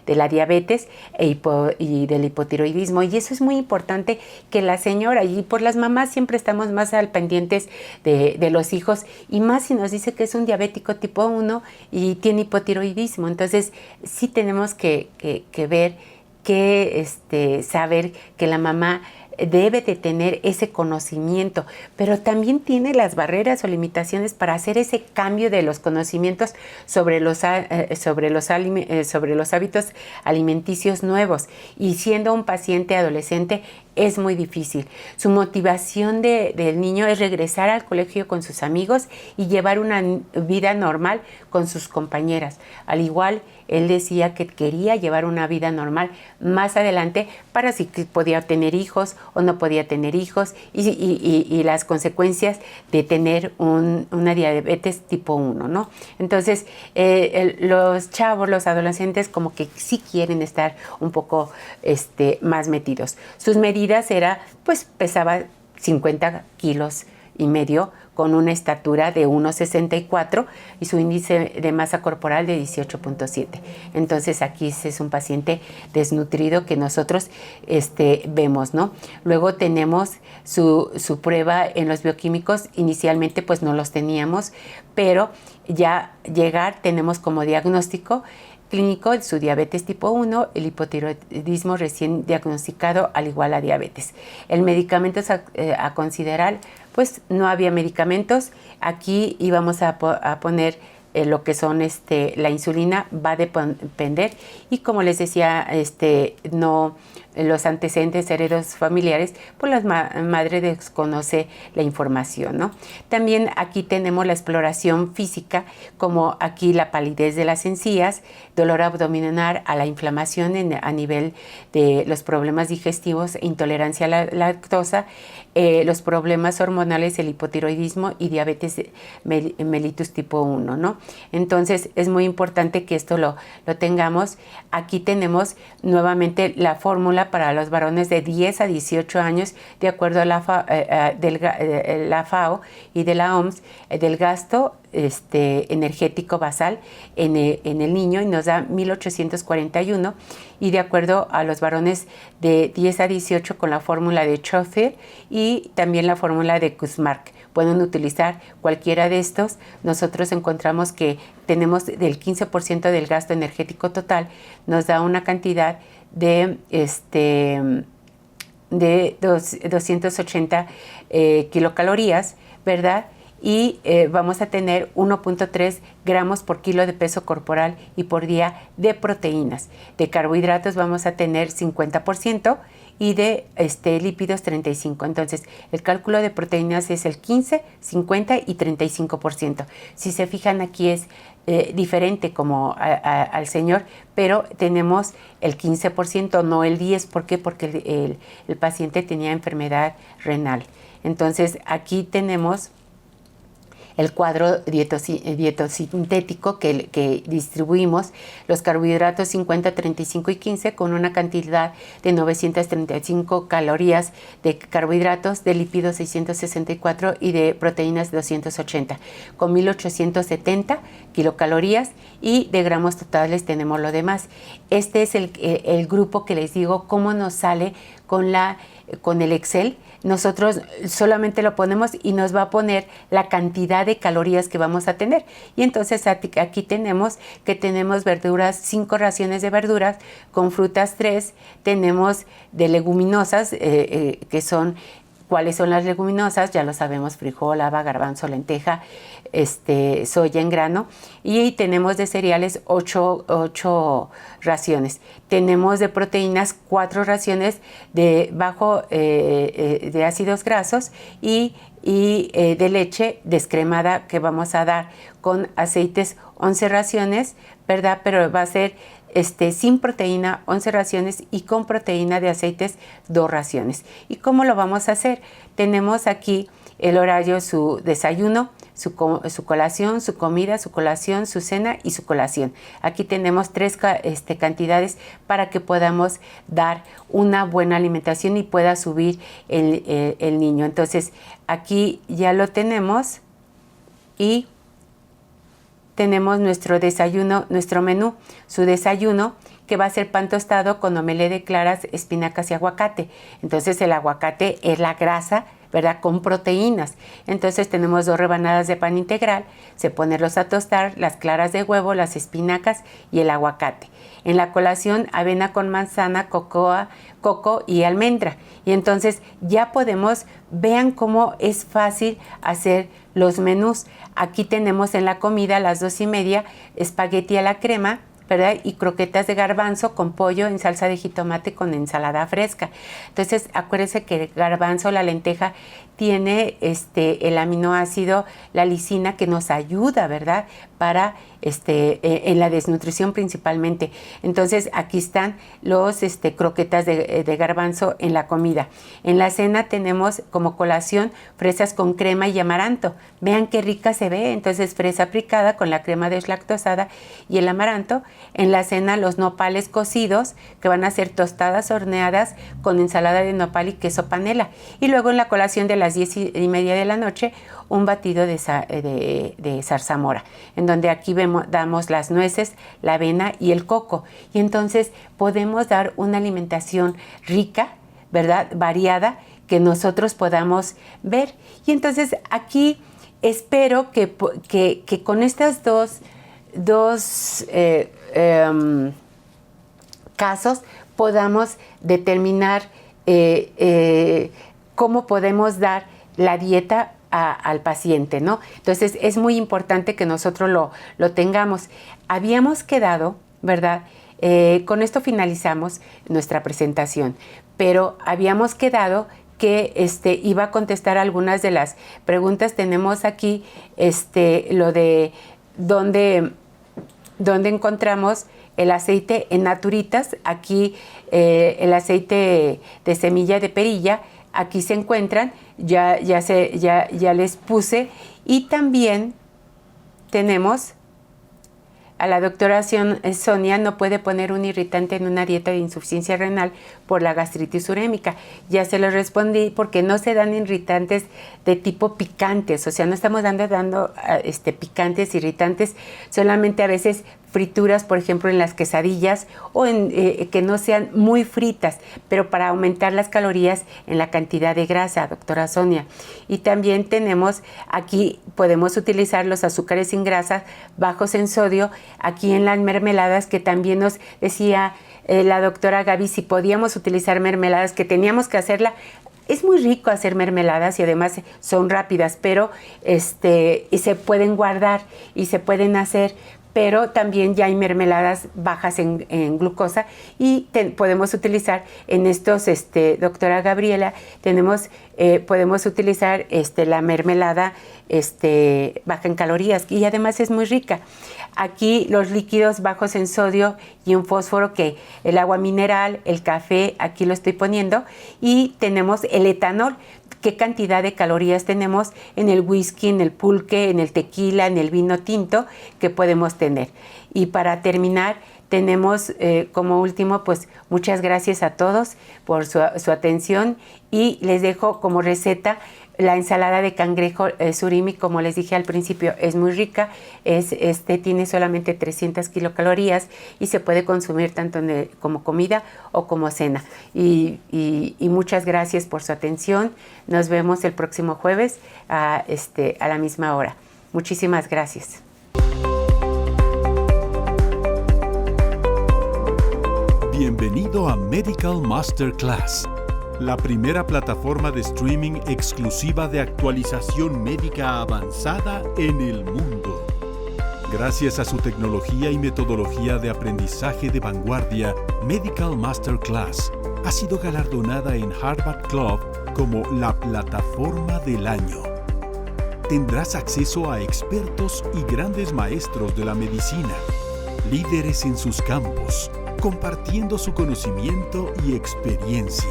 la diabetes y del hipotiroidismo. Y eso es muy importante, que la señora, y por las mamás siempre estamos más al pendientes de los hijos, y más si nos dice que es un diabético tipo 1 y tiene hipotiroidismo. Entonces, sí tenemos que ver, saber que la mamá debe de tener ese conocimiento, pero también tiene las barreras o limitaciones para hacer ese cambio de los conocimientos sobre los hábitos alimenticios nuevos. Y siendo un paciente adolescente es muy difícil. Su motivación del niño es regresar al colegio con sus amigos y llevar una vida normal con sus compañeras. Al igual, él decía que quería llevar una vida normal más adelante para si podía tener hijos o no podía tener hijos, y las consecuencias de tener una diabetes tipo 1, ¿no? Entonces, los chavos, los adolescentes, como que sí quieren estar un poco más metidos. Sus medidas pues pesaba 50 kilos y medio, con una estatura de 1,64 y su índice de masa corporal de 18.7. Entonces aquí es un paciente desnutrido que nosotros vemos, ¿no? Luego tenemos su prueba en los bioquímicos. Inicialmente pues no los teníamos, pero ya tenemos como diagnóstico clínico su diabetes tipo 1, el hipotiroidismo recién diagnosticado, al igual a diabetes. El medicamento a considerar, pues no había medicamentos. Aquí íbamos a poner lo que son la insulina, va a depender, y como les decía, no los antecedentes heredos familiares, pues la madre desconoce la información, ¿no? También aquí tenemos la exploración física, como aquí la palidez de las encías, dolor abdominal a la inflamación a nivel de los problemas digestivos, intolerancia a la lactosa, los problemas hormonales, el hipotiroidismo y diabetes mellitus tipo 1, ¿no? Entonces es muy importante que esto lo tengamos. Aquí tenemos nuevamente la fórmula para los varones de 10 a 18 años, de acuerdo a la FAO y de la OMS, del gasto energético basal en el niño, y nos da 1841, y de acuerdo a los varones de 10 a 18 con la fórmula de Schofield y también la fórmula de Kussmarsky. Pueden utilizar cualquiera de estos. Nosotros encontramos que tenemos del 15% del gasto energético total, nos da una cantidad de de 280 kilocalorías, ¿verdad? Y vamos a tener 1.3 gramos por kilo de peso corporal y por día de proteínas. De carbohidratos vamos a tener 50% y de lípidos 35%. Entonces, el cálculo de proteínas es el 15, 50 y 35%. Si se fijan, aquí es diferente como al señor, pero tenemos el 15%, no el 10%. ¿Por qué? Porque el paciente tenía enfermedad renal. Entonces, aquí tenemos el cuadro dietosintético que distribuimos, los carbohidratos 50, 35 y 15 con una cantidad de 935 calorías de carbohidratos, de lípidos 664 y de proteínas 280, con 1870 kilocalorías y de gramos totales tenemos lo demás. Este es el grupo que les digo cómo nos sale con el Excel. Nosotros solamente lo ponemos y nos va a poner la cantidad de calorías que vamos a tener. Y entonces aquí tenemos que tenemos verduras, 5 raciones de verduras, con frutas 3, tenemos de leguminosas, que son, ¿cuáles son las leguminosas? Ya lo sabemos: frijol, haba, garbanzo, lenteja, soya en grano. Y tenemos de cereales 8 raciones. Tenemos de proteínas 4 raciones de de ácidos grasos y de leche descremada que vamos a dar con aceites 11 raciones, ¿verdad? Pero va a ser sin proteína 11 raciones y con proteína de aceites 2 raciones. ¿Y cómo lo vamos a hacer? Tenemos aquí el horario: su desayuno, su colación, su comida, su colación, su cena y su colación. Aquí tenemos 3 cantidades para que podamos dar una buena alimentación y pueda subir el niño. Entonces, aquí ya lo tenemos y tenemos nuestro desayuno, nuestro menú. Su desayuno, que va a ser pan tostado con omelette de claras, espinacas y aguacate. Entonces, el aguacate es la grasa, ¿verdad?, con proteínas. Entonces tenemos 2 rebanadas de pan integral, se ponerlos a tostar, las claras de huevo, las espinacas y el aguacate. En la colación, avena con manzana, coco y almendra. Y entonces ya podemos, vean cómo es fácil hacer los menús. Aquí tenemos en la comida a las 2:30, espagueti a la crema, ¿verdad?, y croquetas de garbanzo con pollo en salsa de jitomate con ensalada fresca. Entonces, acuérdense que el garbanzo, la lenteja, tiene el aminoácido, la lisina, que nos ayuda, ¿verdad?, para en la desnutrición principalmente. Entonces, aquí están los croquetas de garbanzo en la comida. En la cena tenemos como colación fresas con crema y amaranto. Vean qué rica se ve. Entonces, fresa picada con la crema deslactosada y el amaranto. En la cena, los nopales cocidos, que van a ser tostadas horneadas con ensalada de nopal y queso panela. Y luego en la colación de las 10:30 de la noche, un batido de zarzamora, en donde aquí damos las nueces, la avena y el coco. Y entonces podemos dar una alimentación rica, ¿verdad?, variada, que nosotros podamos ver. Y entonces aquí espero que con estas dos casos podamos determinar cómo podemos dar la dieta al paciente, ¿no? Entonces, es muy importante que nosotros lo tengamos. Habíamos quedado, ¿verdad? Con esto finalizamos nuestra presentación, pero habíamos quedado que iba a contestar algunas de las preguntas. Tenemos aquí lo de dónde encontramos el aceite en Naturitas. Aquí el aceite de semilla de perilla, aquí se encuentran, ya les puse. Y también tenemos a la doctora Sonia: no puede poner un irritante en una dieta de insuficiencia renal por la gastritis urémica. Ya se lo respondí, porque no se dan irritantes de tipo picantes, o sea, no estamos dando picantes, irritantes, solamente a veces frituras, por ejemplo, en las quesadillas, o que no sean muy fritas, pero para aumentar las calorías en la cantidad de grasa, doctora Sonia. Y también tenemos aquí, podemos utilizar los azúcares sin grasa, bajos en sodio, aquí en las mermeladas, que también nos decía la doctora Gaby si podíamos utilizar mermeladas, que teníamos que hacerla. Es muy rico hacer mermeladas y además son rápidas, pero y se pueden guardar y se pueden hacer, pero también ya hay mermeladas bajas en glucosa y podemos utilizar en estos, doctora Gabriela, podemos utilizar la mermelada baja en calorías y además es muy rica. Aquí los líquidos bajos en sodio y en fósforo, que el agua mineral, el café, aquí lo estoy poniendo, y tenemos el etanol. ¿Qué cantidad de calorías tenemos en el whisky, en el pulque, en el tequila, en el vino tinto que podemos tener? Y para terminar, tenemos como último, pues muchas gracias a todos por su atención, y les dejo como receta la ensalada de cangrejo surimi. Como les dije al principio, es muy rica, tiene solamente 300 kilocalorías y se puede consumir tanto como comida o como cena. Y muchas gracias por su atención. Nos vemos el próximo jueves a la misma hora. Muchísimas gracias. Bienvenido a Medical Masterclass, la primera plataforma de streaming exclusiva de actualización médica avanzada en el mundo. Gracias a su tecnología y metodología de aprendizaje de vanguardia, Medical Masterclass ha sido galardonada en Harvard Club como la plataforma del año. Tendrás acceso a expertos y grandes maestros de la medicina, líderes en sus campos, compartiendo su conocimiento y experiencia.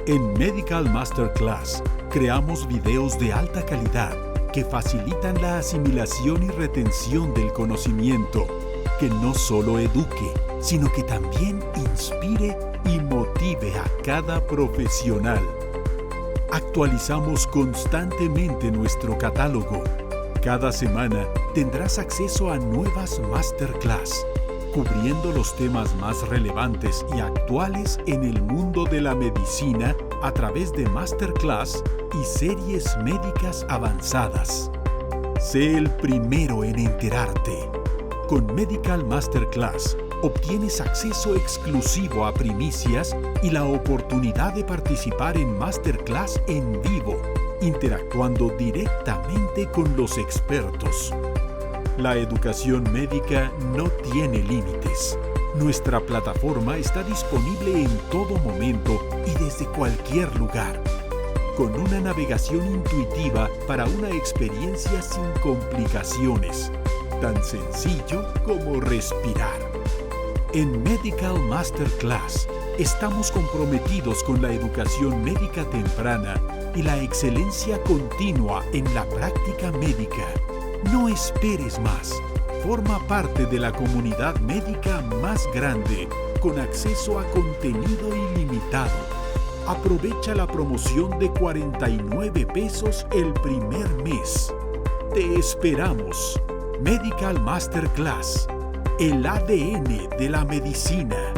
En Medical Masterclass creamos videos de alta calidad que facilitan la asimilación y retención del conocimiento, que no solo eduque, sino que también inspire y motive a cada profesional. Actualizamos constantemente nuestro catálogo. Cada semana tendrás acceso a nuevas masterclass, cubriendo los temas más relevantes y actuales en el mundo de la medicina a través de masterclass y series médicas avanzadas. Sé el primero en enterarte. Con Medical Masterclass obtienes acceso exclusivo a primicias y la oportunidad de participar en masterclass en vivo, interactuando directamente con los expertos. La educación médica no tiene límites. Nuestra plataforma está disponible en todo momento y desde cualquier lugar, con una navegación intuitiva para una experiencia sin complicaciones, tan sencillo como respirar. En Medical Masterclass estamos comprometidos con la educación médica temprana y la excelencia continua en la práctica médica. No esperes más. Forma parte de la comunidad médica más grande, con acceso a contenido ilimitado. Aprovecha la promoción de 49 pesos el primer mes. Te esperamos. Medical Masterclass, el ADN de la medicina.